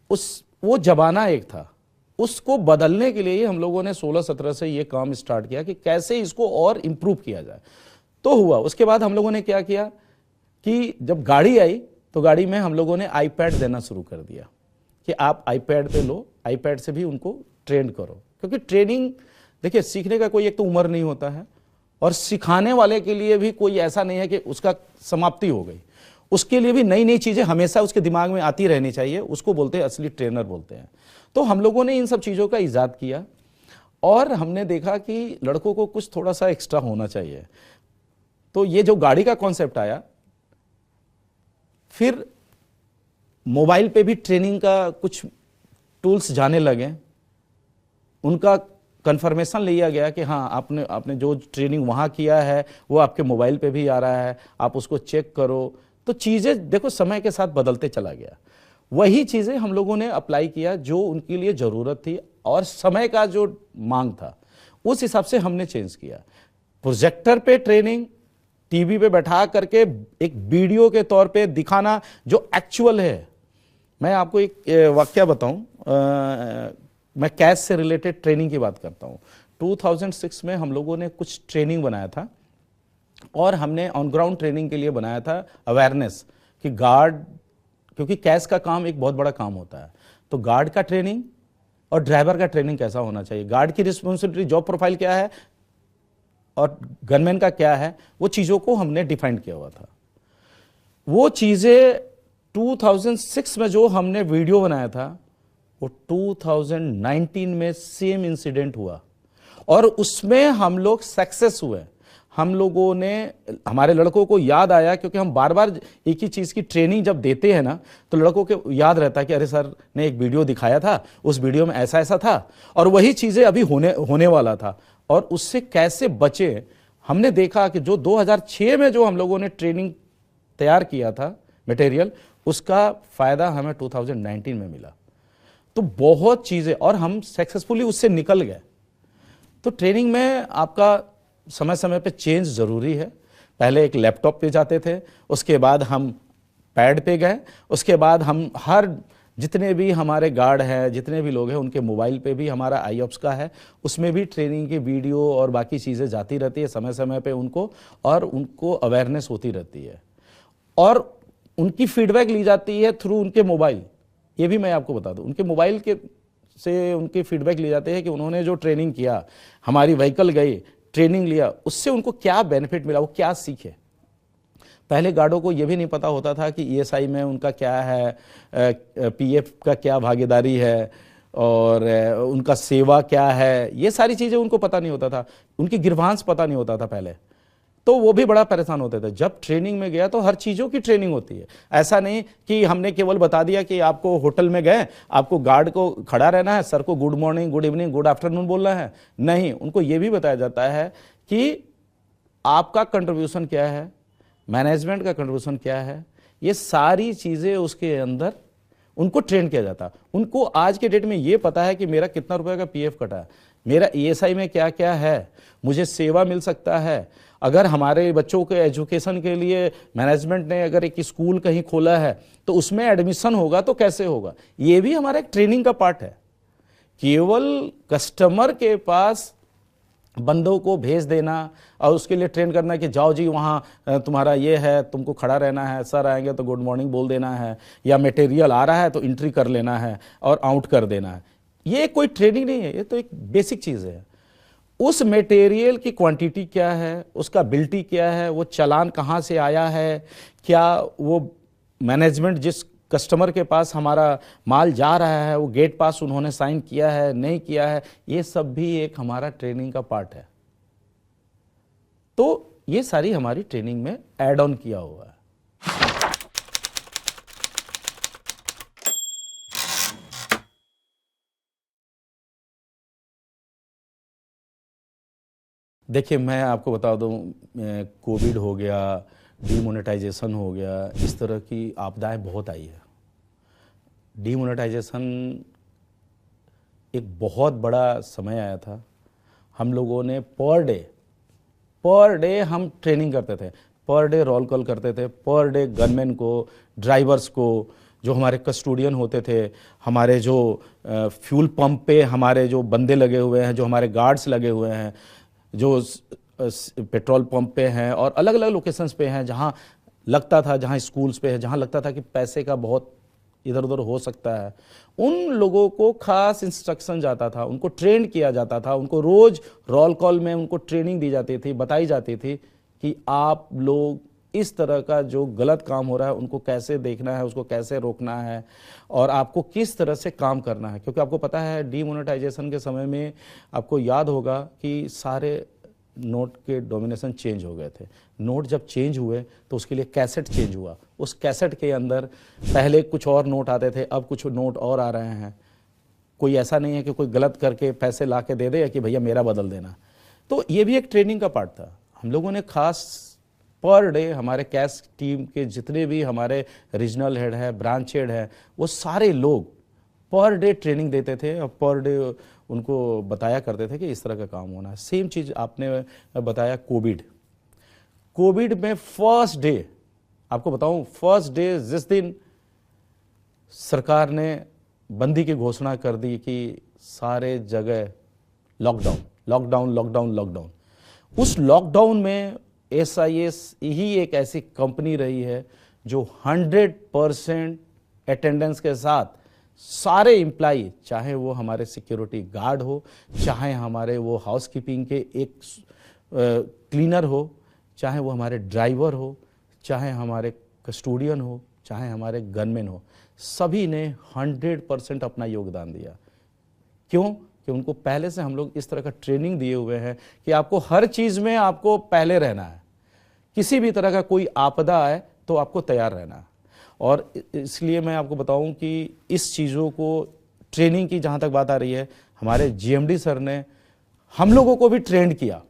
वो जमाना एक था। उसको बदलने के लिए हम लोगों ने 16-17 से ये काम स्टार्ट किया कि कैसे इसको और इम्प्रूव किया जाए। तो हुआ, उसके बाद हम लोगों ने क्या किया कि जब गाड़ी आई तो गाड़ी में हम लोगों ने iPad देना शुरू कर दिया कि आप iPad पे लो, iPad से भी उनको ट्रेन करो। क्योंकि ट्रेनिंग, देखिए, सीखने का कोई एक तो उम्र नहीं होता है, और सिखाने वाले के लिए भी कोई ऐसा नहीं है कि उसका समाप्ति हो गई। उसके लिए भी नई नई चीज़ें हमेशा उसके दिमाग में आती रहनी चाहिए, उसको बोलते हैं असली ट्रेनर बोलते हैं। तो हम लोगों ने इन सब चीज़ों का इजाद किया, और हमने देखा कि लड़कों को कुछ थोड़ा सा एक्स्ट्रा होना चाहिए, तो ये जो गाड़ी का कॉन्सेप्ट आया, फिर मोबाइल पे भी ट्रेनिंग का कुछ टूल्स जाने लगे, उनका कंफर्मेशन लिया गया कि हाँ आपने आपने जो ट्रेनिंग वहाँ किया है वो आपके मोबाइल पे भी आ रहा है, आप उसको चेक करो। तो चीज़ें देखो समय के साथ बदलते चला गया। वही चीज़ें हम लोगों ने अप्लाई किया जो उनके लिए ज़रूरत थी और समय का जो मांग था उस हिसाब से हमने चेंज किया। प्रोजेक्टर पे ट्रेनिंग, टीवी पे बैठा करके एक वीडियो के तौर पे दिखाना जो एक्चुअल है। मैं आपको एक वाकया बताऊं, मैं कैश से रिलेटेड ट्रेनिंग की बात करता हूं। 2006 में हम लोगों ने कुछ ट्रेनिंग बनाया था और हमने ऑन ग्राउंड ट्रेनिंग के लिए बनाया था अवेयरनेस कि गार्ड, क्योंकि कैश का काम एक बहुत बड़ा काम होता है, तो गार्ड का ट्रेनिंग और ड्राइवर का ट्रेनिंग कैसा होना चाहिए, गार्ड की रिस्पॉन्सिबिलिटी, जॉब प्रोफाइल क्या है और गनमैन का क्या है, वो चीज़ों को हमने डिफाइन किया हुआ था। वो चीज़ें 2006 में जो हमने वीडियो बनाया था वो 2019 में सेम इंसिडेंट हुआ और उसमें हम लोग सक्सेस हुए। हम लोगों ने, हमारे लड़कों को याद आया, क्योंकि हम बार बार एक ही चीज़ की ट्रेनिंग जब देते हैं ना तो लड़कों को याद रहता है कि अरे सर ने एक वीडियो दिखाया था, उस वीडियो में ऐसा ऐसा था और वही चीज़ें अभी होने वाला था और उससे कैसे बचे। हमने देखा कि जो 2006 में जो हम लोगों ने ट्रेनिंग तैयार किया था मटेरियल, उसका फ़ायदा हमें 2019 में मिला। तो बहुत चीज़ें, और हम सक्सेसफुली उससे निकल गए। तो ट्रेनिंग में आपका समय समय पे चेंज ज़रूरी है। पहले एक लैपटॉप पे जाते थे, उसके बाद हम पैड पे गए, उसके बाद हम हर जितने भी हमारे गार्ड हैं, जितने भी लोग हैं, उनके मोबाइल पे भी हमारा आईऑप्स का है, उसमें भी ट्रेनिंग की वीडियो और बाकी चीज़ें जाती रहती है समय समय पे उनको, और उनको अवेयरनेस होती रहती है और उनकी फीडबैक ली जाती है थ्रू उनके मोबाइल। ये भी मैं आपको बता दूं, उनके मोबाइल के से उनकी फीडबैक ली जाती है कि उन्होंने जो ट्रेनिंग किया, हमारी व्हीकल गई, ट्रेनिंग लिया, उससे उनको क्या बेनिफिट मिला, वो क्या सीखे। पहले गार्डों को ये भी नहीं पता होता था कि ईएसआई में उनका क्या है, पीएफ का क्या भागीदारी है और उनका सेवा क्या है, ये सारी चीज़ें उनको पता नहीं होता था, उनकी गिरवांश पता नहीं होता था पहले, तो वो भी बड़ा परेशान होते थे। जब ट्रेनिंग में गया तो हर चीज़ों की ट्रेनिंग होती है। ऐसा नहीं कि हमने केवल बता दिया कि आपको होटल में गए, आपको गार्ड को खड़ा रहना है, सर को good morning, good evening, good afternoon बोलना है। नहीं, उनको ये भी बताया जाता है कि आपका कंट्रीब्यूशन क्या है, मैनेजमेंट का कंट्रीब्यूशन क्या है, ये सारी चीज़ें उसके अंदर उनको ट्रेन किया जाता। उनको आज के डेट में ये पता है कि मेरा कितना रुपए का पीएफ कटा है, मेरा ईएसआई में क्या क्या है, मुझे सेवा मिल सकता है। अगर हमारे बच्चों के एजुकेशन के लिए मैनेजमेंट ने अगर एक स्कूल कहीं खोला है तो उसमें एडमिशन होगा तो कैसे होगा, ये भी हमारा एक ट्रेनिंग का पार्ट है। केवल कस्टमर के पास बंदों को भेज देना और उसके लिए ट्रेन करना कि जाओ जी वहाँ तुम्हारा ये है, तुमको खड़ा रहना है, सर आएंगे तो गुड मॉर्निंग बोल देना है, या मटेरियल आ रहा है तो एंट्री कर लेना है और आउट कर देना है, ये कोई ट्रेनिंग नहीं है, ये तो एक बेसिक चीज़ है। उस मटेरियल की क्वांटिटी क्या है, उसका बिल्टी क्या है, वो चालान कहाँ से आया है, क्या वो मैनेजमेंट जिस कस्टमर के पास हमारा माल जा रहा है वो गेट पास उन्होंने साइन किया है नहीं किया है, ये सब भी एक हमारा ट्रेनिंग का पार्ट है। तो ये सारी हमारी ट्रेनिंग में ऐड ऑन किया हुआ है। देखिए मैं आपको बता दूं, कोविड हो गया, डीमोनेटाइजेशन हो गया, इस तरह की आपदाएं बहुत आई है। डीमोनेटाइजेशन एक बहुत बड़ा समय आया था। हम लोगों ने पर डे हम ट्रेनिंग करते थे, पर डे रोल कॉल करते थे, पर डे गनमैन को, ड्राइवर्स को, जो हमारे कस्टोडियन होते थे, हमारे जो फ्यूल पंप पे हमारे जो बंदे लगे हुए हैं, जो हमारे गार्ड्स लगे हुए हैं, जो पेट्रोल पंप पे हैं और अलग अलग लोकेशंस पे हैं, जहाँ लगता था, जहाँ स्कूल्स पे है, जहाँ लगता था कि पैसे का बहुत इधर उधर हो सकता है, उन लोगों को खास इंस्ट्रक्शन जाता था, उनको ट्रेन किया जाता था, उनको रोज रोल कॉल में उनको ट्रेनिंग दी जाती थी, बताई जाती थी कि आप लोग इस तरह का जो गलत काम हो रहा है उनको कैसे देखना है, उसको कैसे रोकना है और आपको किस तरह से काम करना है। क्योंकि आपको पता है डीमोनेटाइजेशन के समय में आपको याद होगा कि सारे नोट के डोमिनेशन चेंज हो गए थे। नोट जब चेंज हुए तो उसके लिए कैसेट चेंज हुआ। उस कैसेट के अंदर पहले कुछ और नोट आते थे, अब कुछ नोट और आ रहे हैं। कोई ऐसा नहीं है कि कोई गलत करके पैसे ला के दे दे या कि भैया मेरा बदल देना। तो ये भी एक ट्रेनिंग का पार्ट था। हम लोगों ने खास पर डे हमारे कैश टीम के जितने भी हमारे रीजनल हेड है, ब्रांच हेड है, वो सारे लोग पर डे ट्रेनिंग देते थे और पर डे उनको बताया करते थे कि इस तरह का काम होना है। सेम चीज़ आपने बताया कोविड में फर्स्ट डे, आपको बताऊं फर्स्ट डे जिस दिन सरकार ने बंदी की घोषणा कर दी कि सारे जगह लॉकडाउन लॉकडाउन लॉकडाउन लॉकडाउन, उस लॉकडाउन में SIS ही एक ऐसी कंपनी रही है जो 100% अटेंडेंस के साथ सारे एम्प्लाई, चाहे वो हमारे सिक्योरिटी गार्ड हो, चाहे हमारे वो हाउसकीपिंग के एक क्लीनर हो, चाहे वो हमारे ड्राइवर हो, चाहे हमारे कस्टोडियन हो, चाहे हमारे गनमैन हो, सभी ने 100% अपना योगदान दिया। क्यों? कि उनको पहले से हम लोग इस तरह का ट्रेनिंग दिए हुए हैं कि आपको हर चीज़ में आपको पहले रहना है। किसी भी तरह का कोई आपदा आए तो आपको तैयार रहना है। और इसलिए मैं आपको बताऊं कि इस चीज़ों को ट्रेनिंग की जहाँ तक बात आ रही है, हमारे GMD सर ने हम लोगों को भी ट्रेंड किया।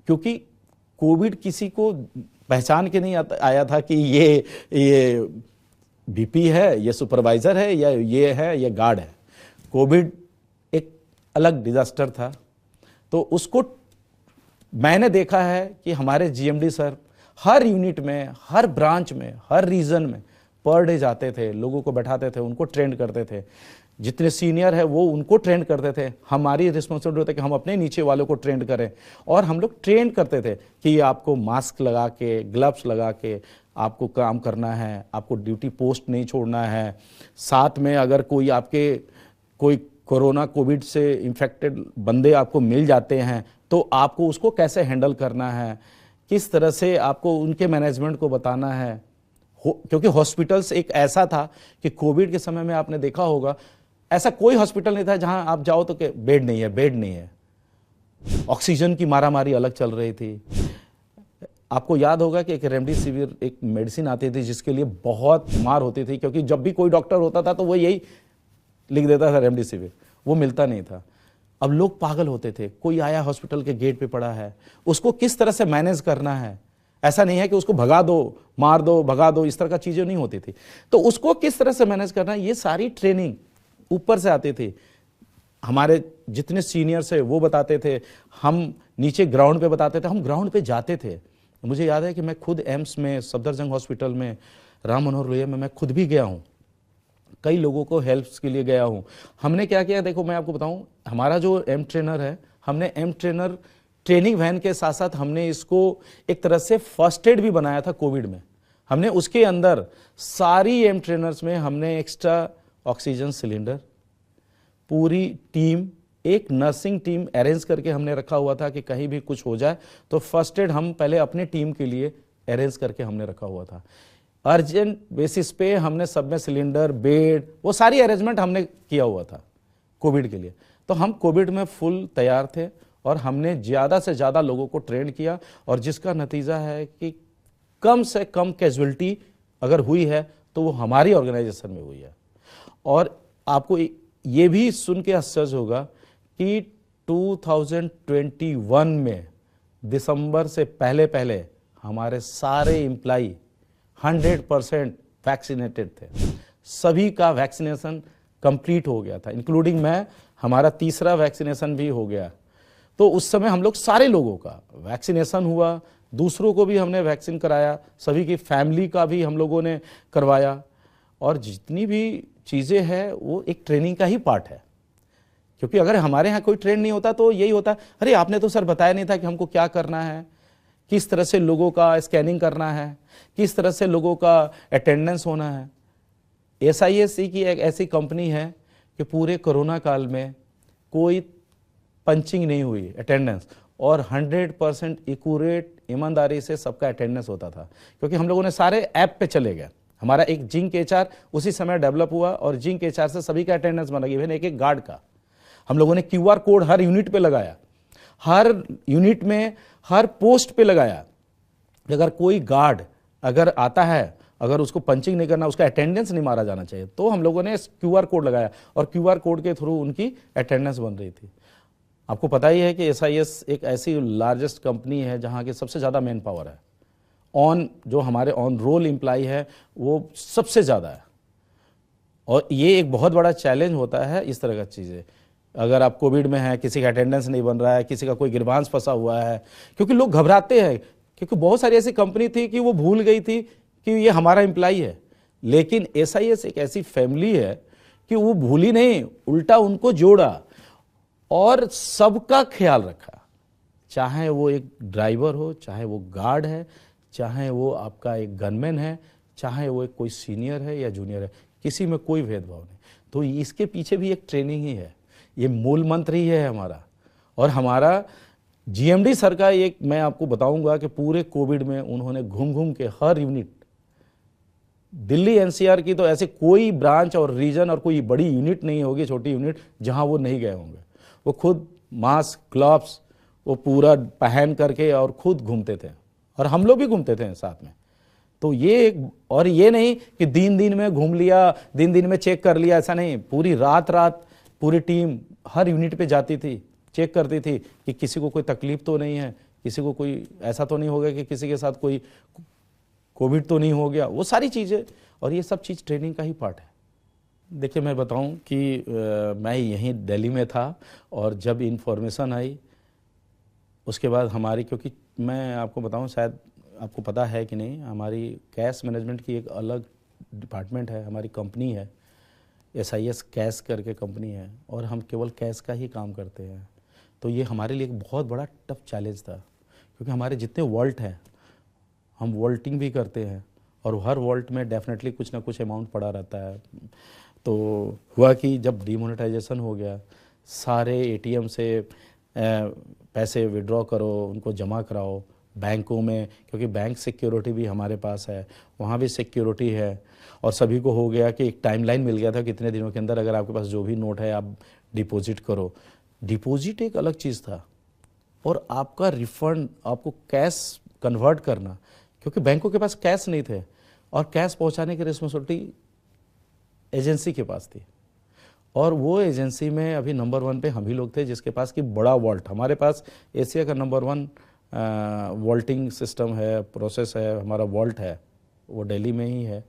क्योंकि कोविड किसी को पहचान के नहीं आया था कि ये BP है, ये सुपरवाइज़र है, या ये है, ये गार्ड है। कोविड एक अलग डिजास्टर था। तो उसको मैंने देखा है कि हमारे GMD सर हर यूनिट में, हर ब्रांच में, हर रीजन में पर डे जाते थे, लोगों को बैठाते थे, उनको ट्रेंड करते थे। जितने सीनियर है वो उनको ट्रेंड करते थे। हमारी रिस्पॉन्सिबिलिटी होता है कि हम अपने नीचे वालों को ट्रेंड करें। और हम लोग ट्रेंड करते थे कि आपको मास्क लगा के, ग्लव्स लगा के आपको काम करना है, आपको ड्यूटी पोस्ट नहीं छोड़ना है। साथ में अगर कोई कोरोना कोविड से इन्फेक्टेड बंदे आपको मिल जाते हैं तो आपको उसको कैसे हैंडल करना है, किस तरह से आपको उनके मैनेजमेंट को बताना है। क्योंकि हॉस्पिटल्स एक ऐसा था कि कोविड के समय में आपने देखा होगा, ऐसा कोई हॉस्पिटल नहीं था जहां आप जाओ तो बेड नहीं है। ऑक्सीजन की मारामारी अलग चल रही थी। आपको याद होगा कि एक रेमडेसिविर एक मेडिसिन आती थी जिसके लिए बहुत मार होती थी, क्योंकि जब भी कोई डॉक्टर होता था तो वो यही लिख देता था रेमडेसिविर, वो मिलता नहीं था। अब लोग पागल होते थे। कोई आया हॉस्पिटल के गेट पे पड़ा है, उसको किस तरह से मैनेज करना है। ऐसा नहीं है कि उसको भगा दो, मार दो, भगा दो, इस तरह का चीजें नहीं होती थी। तो उसको किस तरह से मैनेज करना है, ये सारी ट्रेनिंग ऊपर से आती थी। हमारे जितने सीनियर्स है वो बताते थे, हम नीचे ग्राउंड पे बताते थे, हम ग्राउंड पे जाते थे। मुझे याद है कि मैं खुद एम्स में, सफदरजंग हॉस्पिटल में, राम मनोहर लोहिया में मैं खुद भी गया हूँ। कई लोगों को हेल्प के लिए गया हूँ। हमने क्या किया, देखो मैं आपको बताऊँ, हमारा जो एम ट्रेनर है, हमने एम ट्रेनर ट्रेनिंग वैन के साथ साथ हमने इसको एक तरह से फर्स्ट एड भी बनाया था कोविड में। हमने उसके अंदर सारी एम ट्रेनर्स में हमने एक्स्ट्रा ऑक्सीजन सिलेंडर, पूरी टीम, एक नर्सिंग टीम अरेंज करके हमने रखा हुआ था कि कहीं भी कुछ हो जाए तो फर्स्ट एड हम पहले अपने टीम के लिए अरेंज करके हमने रखा हुआ था। अर्जेंट बेसिस पे हमने सब में सिलेंडर, बेड, वो सारी अरेंजमेंट हमने किया हुआ था कोविड के लिए। तो हम कोविड में फुल तैयार थे और हमने ज़्यादा से ज़्यादा लोगों को ट्रेन किया, और जिसका नतीजा है कि कम से कम कैजुअलिटी अगर हुई है तो वो हमारी ऑर्गेनाइजेशन में हुई है। और आपको ये भी सुन के आश्चर्य होगा कि 2021 में दिसंबर से पहले हमारे सारे एम्प्लाई 100% वैक्सीनेटेड थे। सभी का वैक्सीनेशन कंप्लीट हो गया था, इंक्लूडिंग मैं। हमारा तीसरा वैक्सीनेशन भी हो गया। तो उस समय हम लोग सारे लोगों का वैक्सीनेशन हुआ, दूसरों को भी हमने वैक्सीन कराया, सभी की फैमिली का भी हम लोगों ने करवाया। और जितनी भी चीज़ें हैं वो एक ट्रेनिंग का ही पार्ट है। क्योंकि अगर हमारे यहाँ कोई ट्रेन नहीं होता तो यही होता, अरे आपने तो सर बताया नहीं था कि हमको क्या करना है, किस तरह से लोगों का स्कैनिंग करना है, किस तरह से लोगों का अटेंडेंस होना है। SIS की एक ऐसी कंपनी है कि पूरे कोरोना काल में कोई पंचिंग नहीं हुई अटेंडेंस, और 100% एक्यूरेट ईमानदारी से सबका अटेंडेंस होता था, क्योंकि हम लोगों ने सारे ऐप पे चले गए। हमारा एक जिंक एचआर उसी समय डेवलप हुआ और जिंक एचआर से सभी का अटेंडेंस बना, इवन एक एक गार्ड का। हम लोगों ने क्यूआर कोड हर यूनिट पे लगाया, हर यूनिट में हर पोस्ट पे लगाया। अगर कोई गार्ड अगर आता है, अगर उसको पंचिंग नहीं करना, उसका अटेंडेंस नहीं मारा जाना चाहिए, तो हम लोगों ने क्यूआर कोड लगाया और क्यूआर कोड के थ्रू उनकी अटेंडेंस बन रही थी। आपको पता ही है कि एसआईएस एक ऐसी लार्जेस्ट कंपनी है जहां की सबसे ज़्यादा मैन पावर है, जो हमारे ऑन रोल एम्प्लॉय है वो सबसे ज़्यादा है। और ये एक बहुत बड़ा चैलेंज होता है इस तरह का चीज़ें। अगर आप कोविड में हैं, किसी का अटेंडेंस नहीं बन रहा है, किसी का कोई गिरबांस फंसा हुआ है, क्योंकि लोग घबराते हैं, क्योंकि बहुत सारी ऐसी कंपनी थी कि वो भूल गई थी कि ये हमारा एम्प्लॉय है। लेकिन एसआईएस एक ऐसी फैमिली है कि वो भूली नहीं, उल्टा उनको जोड़ा और सबका ख्याल रखा। चाहे वो एक ड्राइवर हो, चाहे वो गार्ड है, चाहे वो आपका एक गनमैन है, चाहे वो एक कोई सीनियर है या जूनियर है, किसी में कोई भेदभाव नहीं। तो इसके पीछे भी एक ट्रेनिंग ही है, ये मूल मंत्र ही है हमारा। और हमारा जीएमडी सर का एक मैं आपको बताऊंगा कि पूरे कोविड में उन्होंने घूम घूम के हर यूनिट, दिल्ली एनसीआर की तो ऐसे कोई ब्रांच और रीजन और कोई बड़ी यूनिट नहीं होगी, छोटी यूनिट, जहां वो नहीं गए होंगे। वो खुद मास्क, ग्लव्स वो पूरा पहन करके और खुद घूमते थे, और हम लोग भी घूमते थे साथ में। तो और ये नहीं कि दिन में घूम लिया, दिन में चेक कर लिया, ऐसा नहीं। पूरी रात पूरी टीम हर यूनिट पे जाती थी, चेक करती थी कि किसी को कोई तकलीफ तो नहीं है, किसी को कोई ऐसा तो नहीं हो गया कि किसी के साथ कोई कोविड तो नहीं हो गया, वो सारी चीज़ें। और ये सब चीज़ ट्रेनिंग का ही पार्ट है। देखिए मैं बताऊं कि मैं यहीं दिल्ली में था, और जब इन्फॉर्मेशन आई उसके बाद हमारी, क्योंकि मैं आपको बताऊं, शायद आपको पता है कि नहीं, हमारी कैश मैनेजमेंट की एक अलग डिपार्टमेंट है, हमारी कंपनी है एसआईएस कैश करके कंपनी है, और हम केवल कैश का ही काम करते हैं। तो ये हमारे लिए एक बहुत बड़ा टफ चैलेंज था, क्योंकि हमारे जितने वॉल्ट हैं, हम वॉल्टिंग भी करते हैं, और हर वॉल्ट में डेफिनेटली कुछ ना कुछ अमाउंट पड़ा रहता है। तो हुआ कि जब डीमोनेटाइजेशन हो गया, सारे एटीएम से पैसे विड्रॉ करो, उनको जमा कराओ बैंकों में, क्योंकि बैंक सिक्योरिटी भी हमारे पास है, वहाँ भी सिक्योरिटी है। और सभी को हो गया कि एक टाइमलाइन मिल गया था, कितने दिनों के अंदर अगर आपके पास जो भी नोट है आप डिपॉजिट करो। डिपॉजिट एक अलग चीज़ था, और आपका रिफंड, आपको कैश कन्वर्ट करना, क्योंकि बैंकों के पास कैश नहीं थे, और कैश पहुंचाने की रिस्पॉन्सिबिलिटी एजेंसी के पास थी। और वो एजेंसी में अभी नंबर 1 पे हम ही लोग थे, जिसके पास कि बड़ा वॉल्ट, हमारे पास एशिया का नंबर 1 वॉल्टिंग सिस्टम है, प्रोसेस है, हमारा वॉल्ट है, वो दिल्ली में ही है।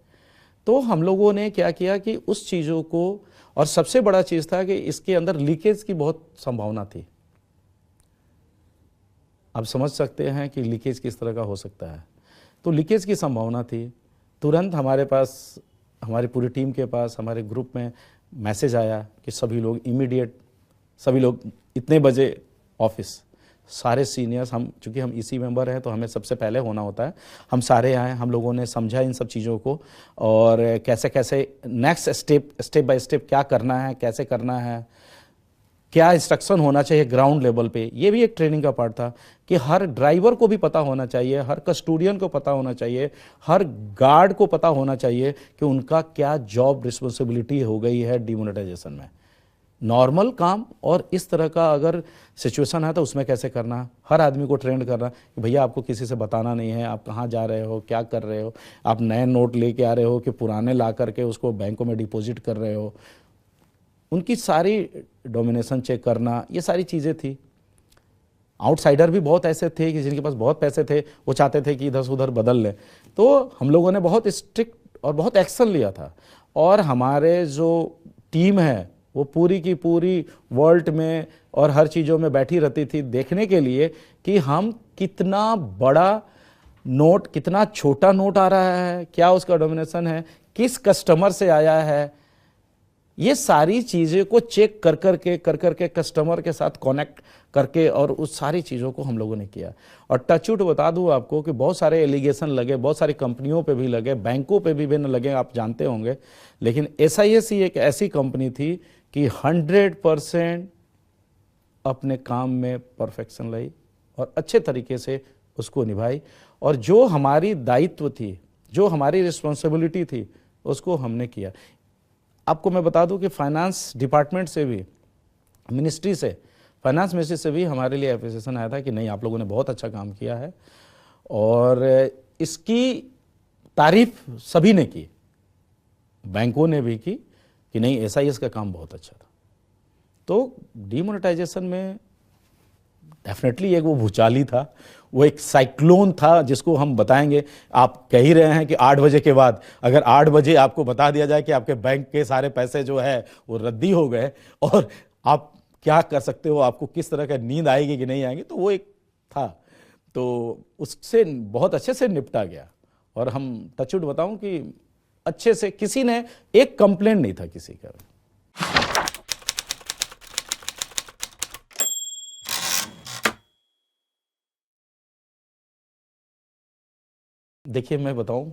तो हम लोगों ने क्या किया कि उस चीज़ों को, और सबसे बड़ा चीज़ था कि इसके अंदर लीकेज की बहुत संभावना थी। आप समझ सकते हैं कि लीकेज किस तरह का हो सकता है। तो लीकेज की संभावना थी। तुरंत हमारे पास, हमारी पूरी टीम के पास, हमारे ग्रुप में मैसेज आया कि सभी लोग इमीडिएट, सभी लोग इतने बजे ऑफिस, सारे सीनियर्स, हम चूँकि हम इसी मेंबर हैं तो हमें सबसे पहले होना होता है, हम सारे आए, हम लोगों ने समझा इन सब चीज़ों को, और कैसे कैसे नेक्स्ट स्टेप बाय स्टेप क्या करना है, कैसे करना है, क्या इंस्ट्रक्शन होना चाहिए ग्राउंड लेवल पे। ये भी एक ट्रेनिंग का पार्ट था कि हर ड्राइवर को भी पता होना चाहिए, हर कस्टोडियन को पता होना चाहिए, हर गार्ड को पता होना चाहिए कि उनका क्या जॉब रिस्पॉन्सिबिलिटी हो गई है डिमोनेटाइजेशन में। नॉर्मल काम और इस तरह का अगर सिचुएशन है तो उसमें कैसे करना, हर आदमी को ट्रेंड करना कि भैया आपको किसी से बताना नहीं है, आप कहाँ जा रहे हो, क्या कर रहे हो, आप नए नोट लेके आ रहे हो कि पुराने ला करके उसको बैंकों में डिपॉजिट कर रहे हो, उनकी सारी डोमिनेशन चेक करना, ये सारी चीज़ें थी। आउटसाइडर भी बहुत ऐसे थे कि जिनके पास बहुत पैसे थे, वो चाहते थे कि इधर से उधर बदल लें। तो हम लोगों ने बहुत स्ट्रिक्ट और बहुत एक्शन लिया था, और हमारे जो टीम है वो पूरी की पूरी वर्ल्ड में और हर चीज़ों में बैठी रहती थी देखने के लिए कि हम कितना बड़ा नोट, कितना छोटा नोट आ रहा है, क्या उसका डोमिनेशन है, किस कस्टमर से आया है, ये सारी चीज़ें को चेक कर करके कस्टमर के साथ कनेक्ट करके, और उस सारी चीज़ों को हम लोगों ने किया। और टचवुड बता दूं आपको कि बहुत सारे एलिगेशन लगे, बहुत सारी कंपनियों पे भी लगे, बैंकों पे भी लगे, आप जानते होंगे, लेकिन एसआईएस ही एक ऐसी कंपनी थी कि 100% अपने काम में परफेक्शन लाई, और अच्छे तरीके से उसको निभाई, और जो हमारी दायित्व थी, जो हमारी रिस्पॉन्सिबिलिटी थी, उसको हमने किया। आपको मैं बता दूं कि फाइनेंस डिपार्टमेंट से भी, मिनिस्ट्री से, फाइनेंस मिनिस्ट्री से भी हमारे लिए एप्रिसिएशन आया था कि नहीं, आप लोगों ने बहुत अच्छा काम किया है, और इसकी तारीफ सभी ने की, बैंकों ने भी की कि नहीं, एसआईएस का काम बहुत अच्छा था। तो डीमोनेटाइजेशन में डेफिनेटली एक वो भूचाल ही था, वो एक साइक्लोन था जिसको हम बताएंगे। आप कह ही रहे हैं कि 8 बजे के बाद, अगर 8 बजे आपको बता दिया जाए कि आपके बैंक के सारे पैसे जो है वो रद्दी हो गए, और आप क्या कर सकते हो, आपको किस तरह का नींद आएगी कि नहीं आएगी, तो वो एक था। तो उससे बहुत अच्छे से निपटा गया, और हम टचवुड बताऊं कि अच्छे से, किसी ने एक कंप्लेंट नहीं था किसी का। देखिए, मैं बताऊं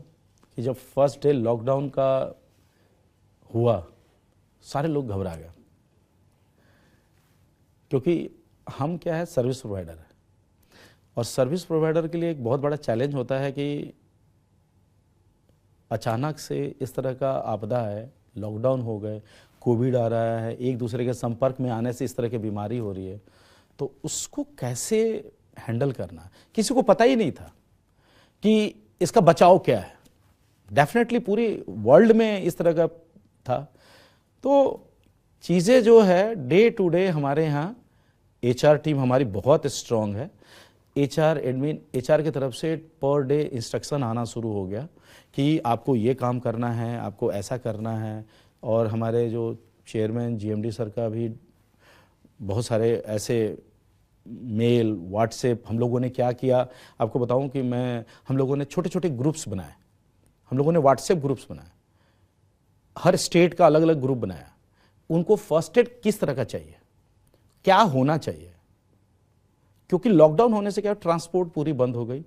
कि जब फर्स्ट डे लॉकडाउन का हुआ, सारे लोग घबरा गए, क्योंकि हम क्या है, सर्विस प्रोवाइडर है, और सर्विस प्रोवाइडर के लिए एक बहुत बड़ा चैलेंज होता है कि अचानक से इस तरह का आपदा है, लॉकडाउन हो गए, कोविड आ रहा है, एक दूसरे के संपर्क में आने से इस तरह की बीमारी हो रही है, तो उसको कैसे हैंडल करना, किसी को पता ही नहीं था कि इसका बचाव क्या है। डेफिनेटली पूरी वर्ल्ड में इस तरह का था। तो चीज़ें जो है डे टू डे, हमारे यहाँ एचआर टीम हमारी बहुत स्ट्रांग है। एचआर एडमिन, एचआर की तरफ से पर डे इंस्ट्रक्शन आना शुरू हो गया कि आपको ये काम करना है, आपको ऐसा करना है। और हमारे जो चेयरमैन जीएमडी सर का भी बहुत सारे ऐसे मेल, व्हाट्सएप, हम लोगों ने क्या किया, आपको बताऊं कि हम लोगों ने छोटे छोटे ग्रुप्स बनाए, हम लोगों ने व्हाट्सएप ग्रुप्स बनाए, हर स्टेट का अलग अलग ग्रुप बनाया, उनको फर्स्ट एड किस तरह का चाहिए, क्या होना चाहिए, क्योंकि लॉकडाउन होने से क्या, ट्रांसपोर्ट पूरी बंद हो गई,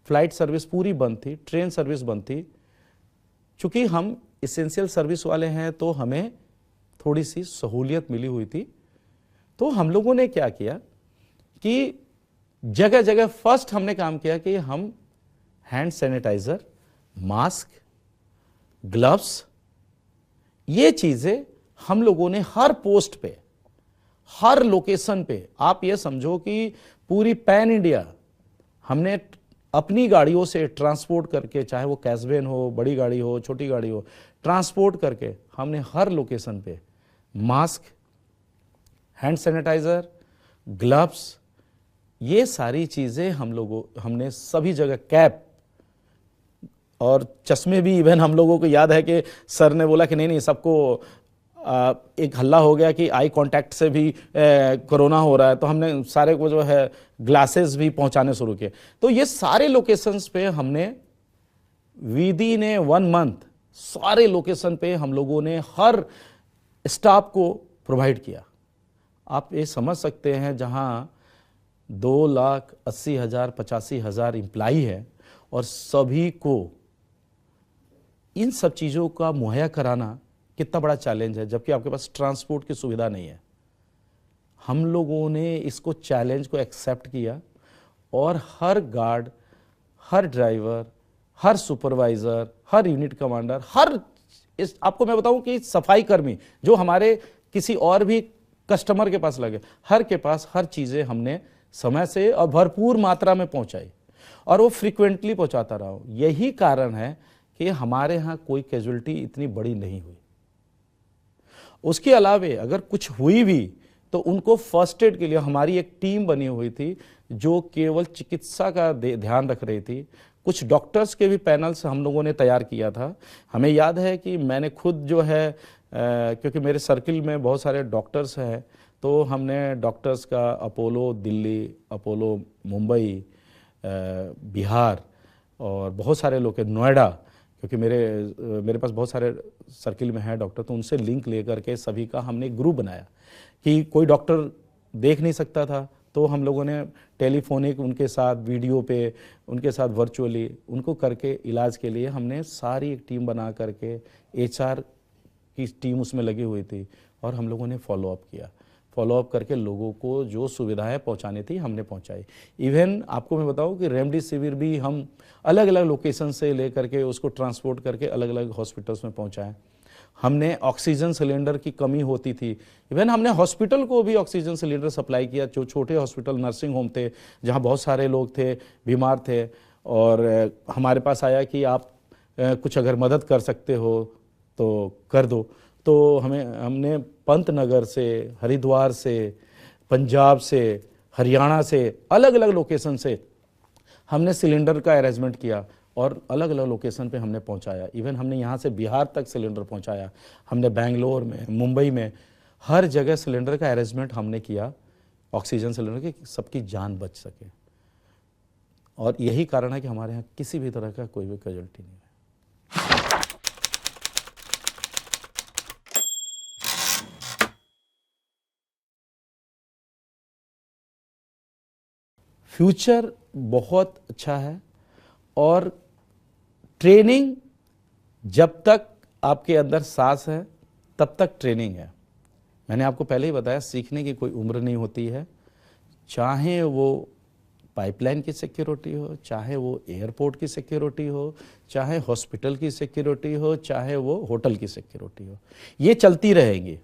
फ्लाइट सर्विस पूरी बंद थी, ट्रेन सर्विस बंद थी। चूंकि हम इसेंशियल सर्विस वाले हैं तो हमें थोड़ी सी सहूलियत मिली हुई थी। तो हम लोगों ने क्या किया कि जगह जगह फर्स्ट हमने काम किया कि हम हैंड सैनिटाइजर, मास्क, ग्लव्स, ये चीजें हम लोगों ने हर पोस्ट पे, हर लोकेशन पे, आप ये समझो कि पूरी पैन इंडिया हमने अपनी गाड़ियों से ट्रांसपोर्ट करके, चाहे वो कैशवैन हो, बड़ी गाड़ी हो, छोटी गाड़ी हो, ट्रांसपोर्ट करके हमने हर लोकेशन पे मास्क, हैंड सैनिटाइजर, ग्लव्स, ये सारी चीजें हमने सभी जगह, कैप और चश्मे भी, इवन हम लोगों को याद है कि सर ने बोला कि नहीं सबको एक हल्ला हो गया कि आई कांटेक्ट से भी कोरोना हो रहा है, तो हमने सारे को जो है ग्लासेस भी पहुंचाने शुरू किए। तो ये सारे लोकेशंस पे हमने विदिन 1 मंथ सारे लोकेशन पे हम लोगों ने हर स्टाफ को प्रोवाइड किया। आप ये समझ सकते हैं, जहां 2,80,000 85,000 एम्प्लाई है और सभी को इन सब चीज़ों का मुहैया कराना कितना बड़ा चैलेंज है, जबकि आपके पास ट्रांसपोर्ट की सुविधा नहीं है। हम लोगों ने इसको, चैलेंज को एक्सेप्ट किया, और हर गार्ड, हर ड्राइवर, हर सुपरवाइजर, हर यूनिट कमांडर, आपको मैं बताऊं कि सफाई कर्मी जो हमारे किसी और भी कस्टमर के पास लगे, हर के पास हर चीज़ें हमने समय से और भरपूर मात्रा में पहुंचाई, और वो फ्रीक्वेंटली पहुंचाता रहा हूं। यही कारण है कि हमारे यहाँ कोई कैजुअलिटी इतनी बड़ी नहीं हुई। उसके अलावे अगर कुछ हुई भी तो उनको फर्स्ट एड के लिए हमारी एक टीम बनी हुई थी जो केवल चिकित्सा का ध्यान रख रही थी। कुछ डॉक्टर्स के भी पैनल्स हम लोगों ने तैयार किया था। हमें याद है कि मैंने खुद जो है, क्योंकि मेरे सर्किल में बहुत सारे डॉक्टर्स हैं, तो हमने डॉक्टर्स का अपोलो दिल्ली, अपोलो मुंबई, बिहार, और बहुत सारे लोग के नोएडा, क्योंकि मेरे पास बहुत सारे सर्किल में हैं डॉक्टर, तो उनसे लिंक लेकर के सभी का हमने ग्रुप बनाया कि कोई डॉक्टर देख नहीं सकता था तो हम लोगों ने टेलीफोनिक उनके साथ, वीडियो पे उनके साथ वर्चुअली उनको करके इलाज के लिए हमने सारी एक टीम बना करके, एचआर की टीम उसमें लगी हुई थी, और हम लोगों ने फॉलो अप किया। फॉलोअप करके लोगों को जो सुविधाएं पहुंचानी थी हमने पहुंचाई। इवन आपको मैं बताऊं कि रेमडेसिविर भी हम अलग अलग लोकेशन से लेकर के उसको ट्रांसपोर्ट करके अलग अलग हॉस्पिटल्स में पहुंचाएं। हमने ऑक्सीजन सिलेंडर की कमी होती थी, इवन हमने हॉस्पिटल को भी ऑक्सीजन सिलेंडर सप्लाई किया। जो छोटे हॉस्पिटल नर्सिंग होम थे जहां बहुत सारे लोग थे, बीमार थे, और हमारे पास आया कि आप कुछ अगर मदद कर सकते हो तो कर दो। तो हमने पंतनगर से, हरिद्वार से, पंजाब से, हरियाणा से, अलग अलग लोकेशन से हमने सिलेंडर का अरेंजमेंट किया और अलग अलग लोकेशन पे हमने पहुंचाया। इवन हमने यहाँ से बिहार तक सिलेंडर पहुंचाया, हमने बेंगलोर में, मुंबई में, हर जगह सिलेंडर का अरेंजमेंट हमने किया ऑक्सीजन सिलेंडर की, सबकी जान बच सके। और यही कारण है कि हमारे यहाँ किसी भी तरह का कोई भी कैजुअल्टी नहीं है। फ्यूचर बहुत अच्छा है, और ट्रेनिंग जब तक आपके अंदर सांस है तब तक ट्रेनिंग है। मैंने आपको पहले ही बताया, सीखने की कोई उम्र नहीं होती है, चाहे वो पाइपलाइन की सिक्योरिटी हो, चाहे वो एयरपोर्ट की सिक्योरिटी हो, चाहे हॉस्पिटल की सिक्योरिटी हो, चाहे वो होटल की सिक्योरिटी हो, ये चलती रहेंगी।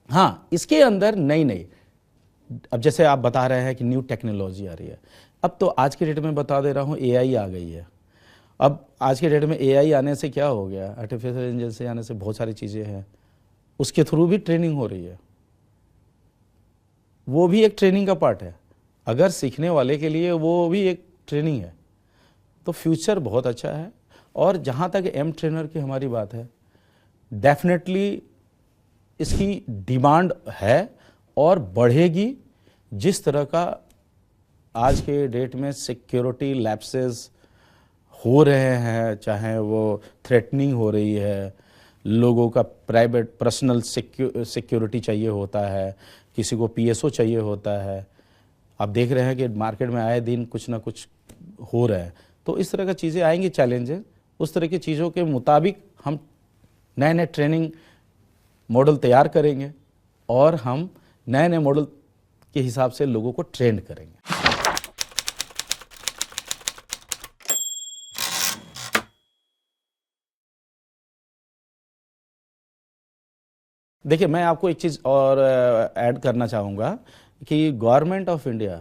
हाँ, इसके अंदर नई नई, अब जैसे आप बता रहे हैं कि न्यू टेक्नोलॉजी आ रही है, अब तो आज के डेट में बता दे रहा हूँ एआई आ गई है। अब आज के डेट में एआई आने से क्या हो गया, आर्टिफिशियल इंटेलिजेंस आने से बहुत सारी चीज़ें हैं, उसके थ्रू भी ट्रेनिंग हो रही है, वो भी एक ट्रेनिंग का पार्ट है। अगर सीखने वाले के लिए वो भी एक ट्रेनिंग है। तो फ्यूचर बहुत अच्छा है। और जहाँ तक एम ट्रेनर की हमारी बात है, डेफिनेटली इसकी डिमांड है और बढ़ेगी। जिस तरह का आज के डेट में सिक्योरिटी लैप्सेस हो रहे हैं, चाहे वो थ्रेटनिंग हो रही है, लोगों का प्राइवेट पर्सनल सिक्योरिटी चाहिए होता है, किसी को पीएसओ चाहिए होता है, आप देख रहे हैं कि मार्केट में आए दिन कुछ ना कुछ हो रहा है। तो इस तरह का चीज़ें आएंगी, चैलेंजेस, उस तरह की चीज़ों के मुताबिक हम नए नए ट्रेनिंग मॉडल तैयार करेंगे और हम नए नए मॉडल के हिसाब से लोगों को ट्रेन करेंगे। देखिए, मैं आपको एक चीज़ और ऐड करना चाहूँगा कि गवर्नमेंट ऑफ इंडिया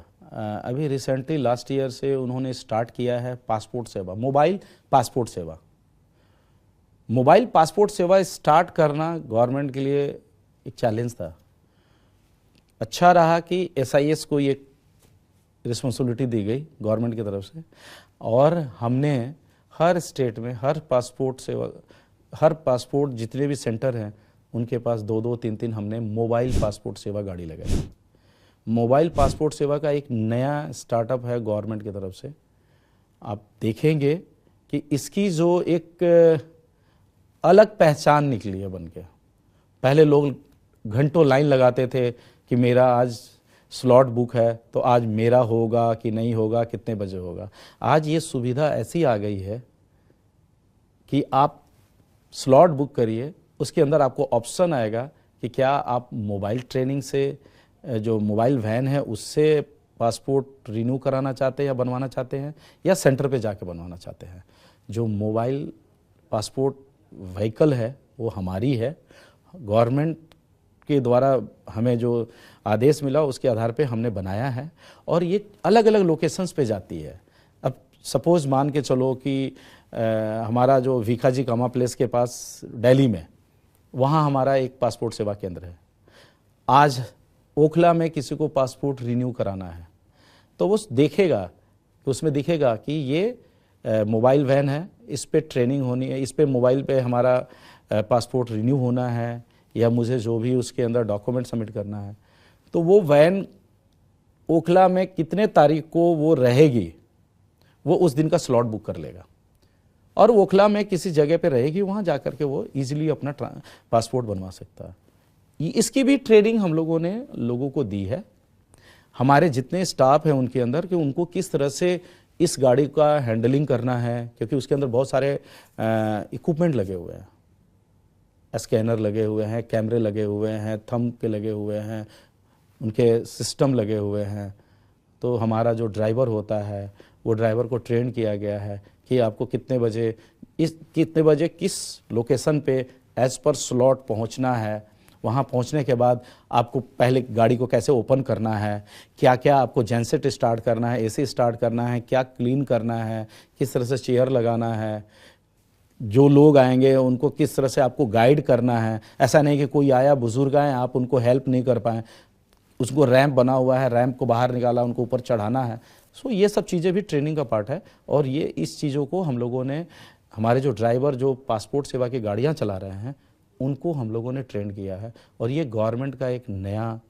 अभी रिसेंटली लास्ट ईयर से उन्होंने स्टार्ट किया है पासपोर्ट सेवा, मोबाइल पासपोर्ट सेवा। मोबाइल पासपोर्ट सेवा स्टार्ट करना गवर्नमेंट के लिए एक चैलेंज था। अच्छा रहा कि एसआईएस को ये रिस्पॉन्सिबिलिटी दी गई गवर्नमेंट की तरफ से, और हमने हर स्टेट में हर पासपोर्ट जितने भी सेंटर हैं उनके पास 2-2, 3-3 हमने मोबाइल पासपोर्ट सेवा गाड़ी लगाई। मोबाइल पासपोर्ट सेवा का एक नया स्टार्टअप है गवर्नमेंट की तरफ से। आप देखेंगे कि इसकी जो एक अलग पहचान निकली है बन के। पहले लोग घंटों लाइन लगाते थे कि मेरा आज स्लॉट बुक है तो आज मेरा होगा कि नहीं होगा, कितने बजे होगा। आज ये सुविधा ऐसी आ गई है कि आप स्लॉट बुक करिए, उसके अंदर आपको ऑप्शन आएगा कि क्या आप मोबाइल ट्रेनिंग से, जो मोबाइल वैन है उससे पासपोर्ट रिन्यू कराना चाहते हैं या बनवाना चाहते हैं, या सेंटर पे जाके बनवाना चाहते हैं। जो मोबाइल पासपोर्ट व्हीकल है वो हमारी है, गवर्नमेंट के द्वारा हमें जो आदेश मिला उसके आधार पे हमने बनाया है, और ये अलग अलग लोकेशंस पे जाती है। अब सपोज़ मान के चलो कि हमारा जो वीखाजी कामा प्लेस के पास दिल्ली में, वहाँ हमारा एक पासपोर्ट सेवा केंद्र है। आज ओखला में किसी को पासपोर्ट रिन्यू कराना है तो वो देखेगा, तो उसमें दिखेगा कि ये मोबाइल वैन है, इस पे ट्रेनिंग होनी है, इस पे मोबाइल पे हमारा पासपोर्ट रिन्यू होना है, या मुझे जो भी उसके अंदर डॉक्यूमेंट सबमिट करना है। तो वो वैन ओखला में कितने तारीख को वो रहेगी, वो उस दिन का स्लॉट बुक कर लेगा, और ओखला में किसी जगह पे रहेगी, वहाँ जा कर के वो ईजिली अपना पासपोर्ट बनवा सकता है। इसकी भी ट्रेनिंग हम लोगों ने लोगों को दी है, हमारे जितने स्टाफ हैं उनके अंदर, कि उनको किस तरह से इस गाड़ी का हैंडलिंग करना है, क्योंकि उसके अंदर बहुत सारे इक्विपमेंट लगे हुए हैं, स्कैनर लगे हुए हैं, कैमरे लगे हुए हैं, थंब के लगे हुए हैं, उनके सिस्टम लगे हुए हैं। तो हमारा जो ड्राइवर होता है वो ड्राइवर को ट्रेन किया गया है कि आपको कितने बजे किस लोकेशन पे एज पर स्लॉट पहुंचना है। वहाँ पहुँचने के बाद आपको पहले गाड़ी को कैसे ओपन करना है, क्या क्या आपको जेनसेट स्टार्ट करना है, एसी स्टार्ट करना है, क्या क्लीन करना है, किस तरह से चेयर लगाना है, जो लोग आएंगे उनको किस तरह से आपको गाइड करना है। ऐसा नहीं कि कोई आया बुजुर्ग आए आप उनको हेल्प नहीं कर पाएँ, उसको रैंप बना हुआ है, रैंप को बाहर निकाला, उनको ऊपर चढ़ाना है। सो ये सब चीज़ें भी ट्रेनिंग का पार्ट है। और ये इस चीज़ों को हम लोगों ने, हमारे जो ड्राइवर जो पासपोर्ट सेवा की गाड़ियाँ चला रहे हैं उनको हम लोगों ने ट्रेन किया है। और ये गवर्नमेंट का एक नया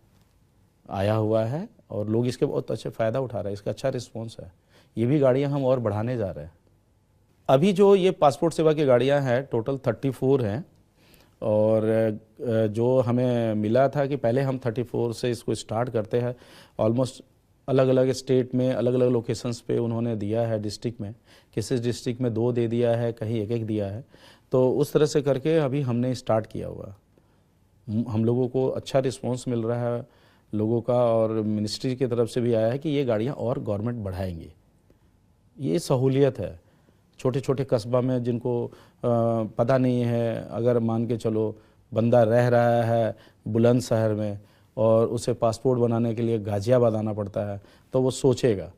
आया हुआ है और लोग इसके बहुत अच्छे फ़ायदा उठा रहे हैं, इसका अच्छा रिस्पॉन्स है। ये भी गाड़ियाँ हम और बढ़ाने जा रहे हैं। अभी जो ये पासपोर्ट सेवा की गाड़ियाँ हैं टोटल 34 हैं। और जो हमें मिला था कि पहले हम 34 से इसको स्टार्ट करते हैं, ऑलमोस्ट अलग अलग स्टेट में अलग अलग लोकेशंस पे उन्होंने दिया है। डिस्ट्रिक्ट में किसी डिस्ट्रिक्ट में 2 दे दिया है, कहीं एक दिया है। तो उस तरह से करके अभी हमने स्टार्ट किया हुआ। हम लोगों को अच्छा रिस्पॉन्स मिल रहा है लोगों का, और मिनिस्ट्री की तरफ से भी आया है कि ये गाड़ियाँ और गवर्नमेंट बढ़ाएंगी। ये सहूलियत है छोटे छोटे कस्बा में जिनको पता नहीं है। अगर मान के चलो बंदा रह रहा है बुलंदशहर में और उसे पासपोर्ट बनाने के लिए गाज़ियाबाद आना पड़ता है, तो वो सोचेगा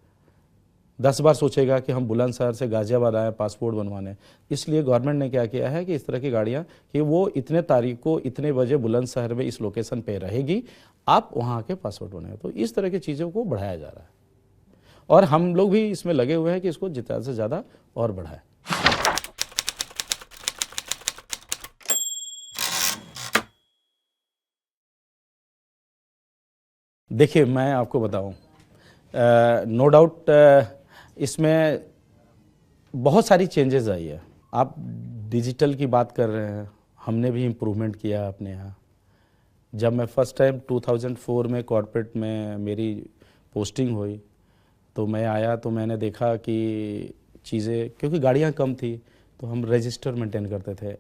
10 बार सोचेगा कि हम बुलंदशहर से गाज़ियाबाद आए पासपोर्ट बनवाने। इसलिए गवर्नमेंट ने क्या किया है कि इस तरह की गाड़ियाँ कि वो इतने तारीख को इतने बजे बुलंदशहर में इस लोकेशन पे रहेगी, आप वहाँ आके पासपोर्ट बनाए। तो इस तरह की चीज़ों को बढ़ाया जा रहा है और हम लोग भी इसमें लगे हुए हैं कि इसको ज़्यादा से ज़्यादा और बढ़ाएं। देखिए मैं आपको बताऊं, नो डाउट इसमें बहुत सारी चेंजेस आई है। आप डिजिटल की बात कर रहे हैं, हमने भी इम्प्रूवमेंट किया अपने यहाँ। जब मैं फर्स्ट टाइम 2004 में कॉर्पोरेट में मेरी पोस्टिंग हुई तो मैं आया तो मैंने देखा कि चीज़ें, क्योंकि गाड़ियाँ कम थी तो हम रजिस्टर मेंटेन करते थे।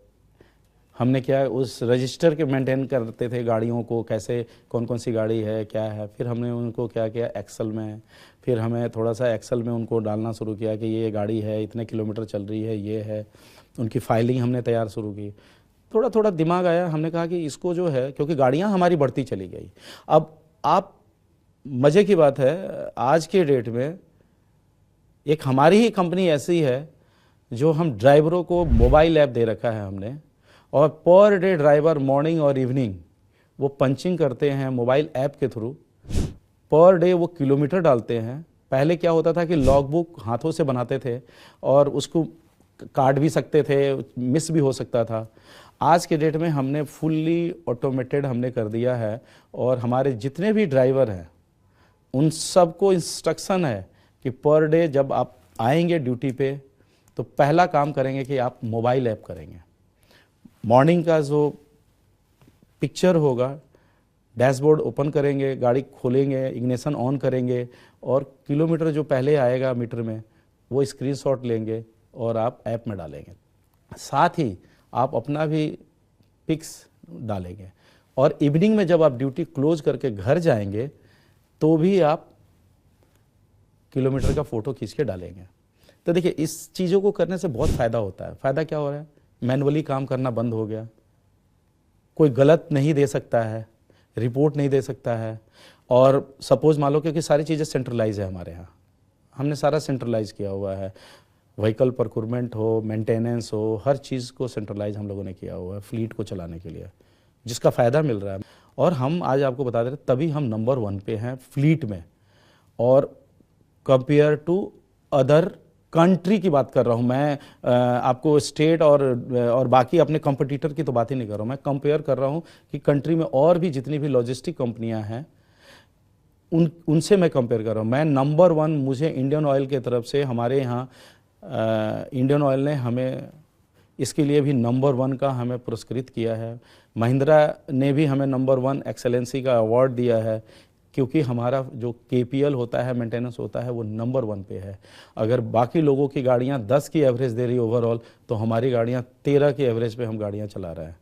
हमने क्या उस रजिस्टर के मेंटेन करते थे गाड़ियों को, कैसे कौन कौन सी गाड़ी है क्या है। फिर हमने उनको क्या किया एक्सेल में, फिर हमें थोड़ा सा एक्सेल में उनको डालना शुरू किया कि ये गाड़ी है, इतने किलोमीटर चल रही है, ये है। उनकी फाइलिंग हमने तैयार शुरू की। थोड़ा थोड़ा दिमाग आया, हमने कहा कि इसको जो है, क्योंकि गाड़ियाँ हमारी बढ़ती चली गई। अब आप मज़े की बात है आज के डेट में एक हमारी ही कंपनी ऐसी है जो हम ड्राइवरों को मोबाइल ऐप दे रखा है हमने, और पर डे ड्राइवर मॉर्निंग और इवनिंग वो पंचिंग करते हैं मोबाइल ऐप के थ्रू। पर डे वो किलोमीटर डालते हैं। पहले क्या होता था कि लॉग बुक हाथों से बनाते थे और उसको काट भी सकते थे, मिस भी हो सकता था। आज के डेट में हमने फुल्ली ऑटोमेटेड हमने कर दिया है और हमारे जितने भी ड्राइवर हैं उन सबको इंस्ट्रक्शन है कि पर डे जब आप आएंगे ड्यूटी पे तो पहला काम करेंगे कि आप मोबाइल ऐप करेंगे। मॉर्निंग का जो पिक्चर होगा, डैशबोर्ड ओपन करेंगे, गाड़ी खोलेंगे, इग्निशन ऑन करेंगे और किलोमीटर जो पहले आएगा मीटर में वो स्क्रीनशॉट लेंगे और आप ऐप में डालेंगे। साथ ही आप अपना भी पिक्स डालेंगे और इवनिंग में जब आप ड्यूटी क्लोज करके घर जाएंगे तो भी आप किलोमीटर का फ़ोटो खींच के डालेंगे। तो देखिए इस चीज़ों को करने से बहुत फ़ायदा होता है। फ़ायदा क्या हो रहा है, मैनुअली काम करना बंद हो गया, कोई गलत नहीं दे सकता है, रिपोर्ट नहीं दे सकता है। और सपोज मान लो क्योंकि सारी चीज़ें सेंट्रलाइज है हमारे यहाँ, हमने सारा सेंट्रलाइज किया हुआ है। व्हीकल प्रोक्योरमेंट हो, मेंटेनेंस हो, हर चीज़ को सेंट्रलाइज हम लोगों ने किया हुआ है फ्लीट को चलाने के लिए, जिसका फ़ायदा मिल रहा है। और हम आज आपको बता दे रहे तभी हम नंबर 1 पे हैं फ्लीट में। और कंपेयर टू अदर कंट्री की बात कर रहा हूँ मैं, आपको स्टेट और बाकी अपने कंपटीटर की तो बात ही नहीं कर रहा हूँ। मैं कंपेयर कर रहा हूँ कि कंट्री में और भी जितनी भी लॉजिस्टिक कंपनियां हैं उनसे मैं कंपेयर कर रहा हूँ। मैं नंबर 1, मुझे इंडियन ऑयल की तरफ से, हमारे यहाँ इंडियन ऑयल ने हमें इसके लिए भी नंबर 1 का हमें पुरस्कृत किया है। महिंद्रा ने भी हमें नंबर 1 एक्सेलेंसी का अवार्ड दिया है, क्योंकि हमारा जो KPL होता है, मेंटेनेंस होता है, वो नंबर 1 पे है। अगर बाकी लोगों की गाड़ियाँ 10 की एवरेज दे रही ओवरऑल, तो हमारी गाड़ियाँ 13 की एवरेज पे हम गाड़ियाँ चला रहे हैं।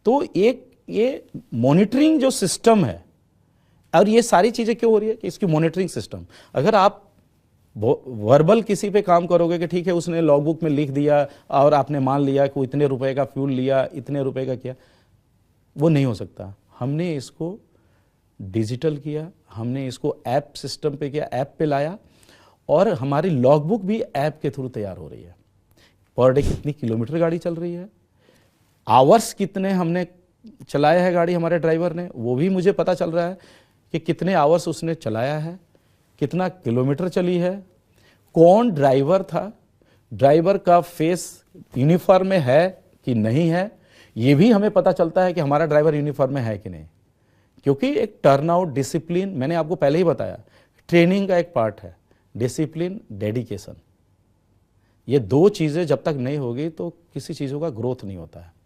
तो एक ये मॉनिटरिंग जो सिस्टम है और ये सारी चीज़ें क्यों हो रही है कि इसकी मॉनिटरिंग सिस्टम, अगर आप वर्बल किसी पे काम करोगे कि ठीक है उसने लॉगबुक में लिख दिया और आपने मान लिया कि वो इतने रुपए का फ्यूल लिया, इतने रुपए का किया, वो नहीं हो सकता। हमने इसको डिजिटल किया, हमने इसको ऐप सिस्टम पे किया, ऐप पे लाया, और हमारी लॉगबुक भी ऐप के थ्रू तैयार हो रही है। पर डे कितनी किलोमीटर गाड़ी चल रही है, आवर्स कितने हमने चलाया है गाड़ी हमारे ड्राइवर ने, वो भी मुझे पता चल रहा है कि कितने आवर्स उसने चलाया है, कितना किलोमीटर चली है, कौन ड्राइवर था, ड्राइवर का फेस यूनिफॉर्म में है कि नहीं है, ये भी हमें पता चलता है कि हमारा ड्राइवर यूनिफॉर्म में है कि नहीं। क्योंकि एक टर्नआउट, डिसिप्लिन, मैंने आपको पहले ही बताया, ट्रेनिंग का एक पार्ट है, डिसिप्लिन, डेडिकेशन। ये दो चीज़ें जब तक नहीं होगी तो किसी चीज़ों का ग्रोथ नहीं होता है।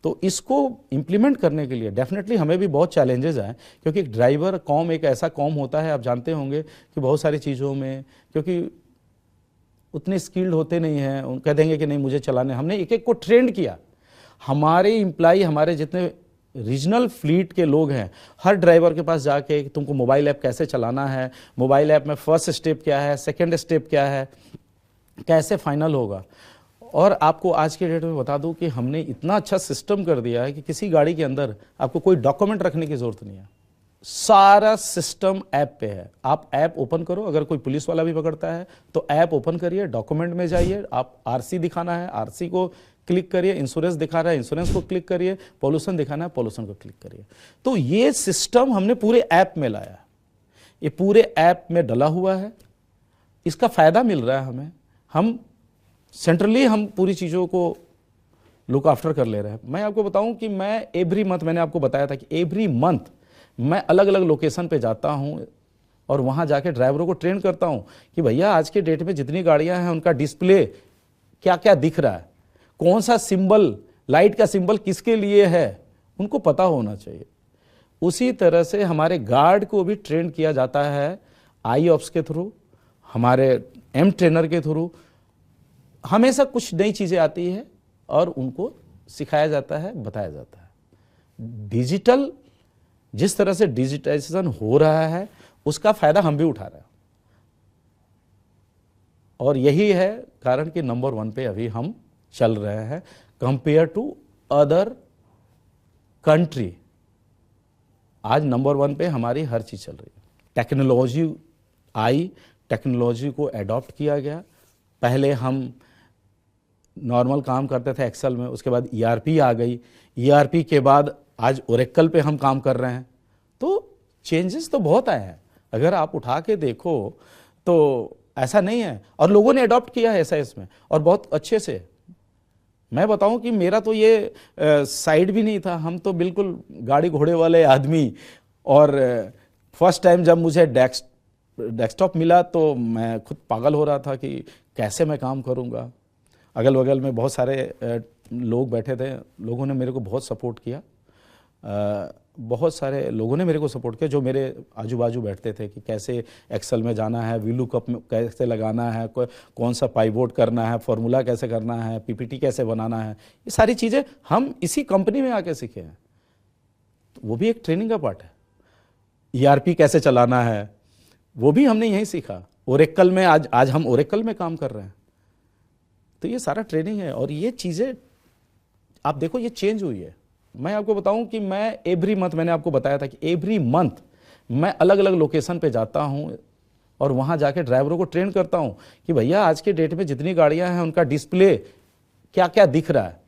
तो इसको इम्प्लीमेंट करने के लिए डेफिनेटली हमें भी बहुत चैलेंजेस हैं, क्योंकि एक ड्राइवर कॉम एक ऐसा कॉम होता है, आप जानते होंगे कि बहुत सारी चीज़ों में क्योंकि उतने स्किल्ड होते नहीं हैं, उन कह देंगे कि नहीं मुझे चलाने, हमने एक एक को ट्रेंड किया। हमारे एम्प्लॉय, हमारे जितने रीजनल फ्लीट के लोग हैं, हर ड्राइवर के पास जाके कि तुमको मोबाइल ऐप कैसे चलाना है, मोबाइल ऐप में फर्स्ट स्टेप क्या है, सेकंड स्टेप क्या है, कैसे फाइनल होगा। और आपको आज के डेट में बता दूं कि हमने इतना अच्छा सिस्टम कर दिया है कि किसी गाड़ी के अंदर आपको कोई डॉक्यूमेंट रखने की जरूरत नहीं है, सारा सिस्टम ऐप पे है। आप ऐप ओपन करो, अगर कोई पुलिस वाला भी पकड़ता है तो ऐप ओपन करिए, डॉक्यूमेंट में जाइए, आप आरसी दिखाना है, आरसी को क्लिक करिए, इंश्योरेंस दिखा रहा है, इंश्योरेंस को क्लिक करिए, पॉल्यूशन दिखाना है, पॉल्यूशन को क्लिक करिए। तो ये सिस्टम हमने पूरे ऐप में लाया, ये पूरे ऐप में डला हुआ है, इसका फायदा मिल रहा है हमें। हम सेंट्रली हम पूरी चीज़ों को लुक आफ्टर कर ले रहे हैं। मैं आपको बताऊं कि मैं एवरी मंथ, मैंने आपको बताया था कि एवरी मंथ मैं अलग अलग लोकेशन पे जाता हूं और वहां जाके ड्राइवरों को ट्रेन करता हूं कि भैया आज के डेट में जितनी गाड़ियां हैं उनका डिस्प्ले क्या क्या दिख रहा है, कौन सा सिंबल, लाइट का सिंबल किसके लिए है, उनको पता होना चाहिए। उसी तरह से हमारे गार्ड को भी ट्रेन किया जाता है आई ऑप्स के थ्रू, हमारे एम ट्रेनर के थ्रू। हमेशा कुछ नई चीज़ें आती है और उनको सिखाया जाता है, बताया जाता है। डिजिटल, जिस तरह से डिजिटाइजेशन हो रहा है उसका फायदा हम भी उठा रहे हैं, और यही है कारण कि नंबर 1 पे अभी हम चल रहे हैं कंपेयर टू अदर कंट्री। आज नंबर 1 पे हमारी हर चीज चल रही है। टेक्नोलॉजी आई, टेक्नोलॉजी को एडॉप्ट किया गया। पहले हम नॉर्मल काम करते थे एक्सेल में, उसके बाद ईआरपी आ गई, ईआरपी के बाद आज ओरेकल पे हम काम कर रहे हैं। तो चेंजेस तो बहुत आए हैं, अगर आप उठा के देखो तो ऐसा नहीं है, और लोगों ने अडॉप्ट किया है एसआईएस में और बहुत अच्छे से। मैं बताऊं कि मेरा तो ये साइड भी नहीं था, हम तो बिल्कुल गाड़ी घोड़े वाले आदमी, और फर्स्ट टाइम जब मुझे डेस्कटॉप मिला तो मैं खुद पागल हो रहा था कि कैसे मैं काम करूंगा। अगल बगल में बहुत सारे लोग बैठे थे, लोगों ने मेरे को बहुत सपोर्ट किया, बहुत सारे लोगों ने मेरे को सपोर्ट किया जो मेरे आजू बाजू बैठते थे कि कैसे एक्सेल में जाना है, वीलू कप में कैसे लगाना है, कौन सा पाइवोट करना है, फॉर्मूला कैसे करना है, पीपीटी कैसे बनाना है। ये सारी चीज़ें हम इसी कंपनी में आके सीखे हैं, तो वो भी एक ट्रेनिंग का पार्ट है। ईआरपी कैसे चलाना है वो भी हमने यहीं सीखा। ओरेकल में आज हम ओरेकल में काम कर रहे हैं, तो ये सारा ट्रेनिंग है। और ये चीज़ें आप देखो ये चेंज हुई है। मैं आपको बताऊं कि मैं एवरी मंथ, मैंने आपको बताया था कि एवरी मंथ मैं अलग अलग लोकेशन पे जाता हूं और वहां जाके ड्राइवरों को ट्रेन करता हूं कि भैया आज के डेट में जितनी गाड़ियां हैं उनका डिस्प्ले क्या क्या दिख रहा है,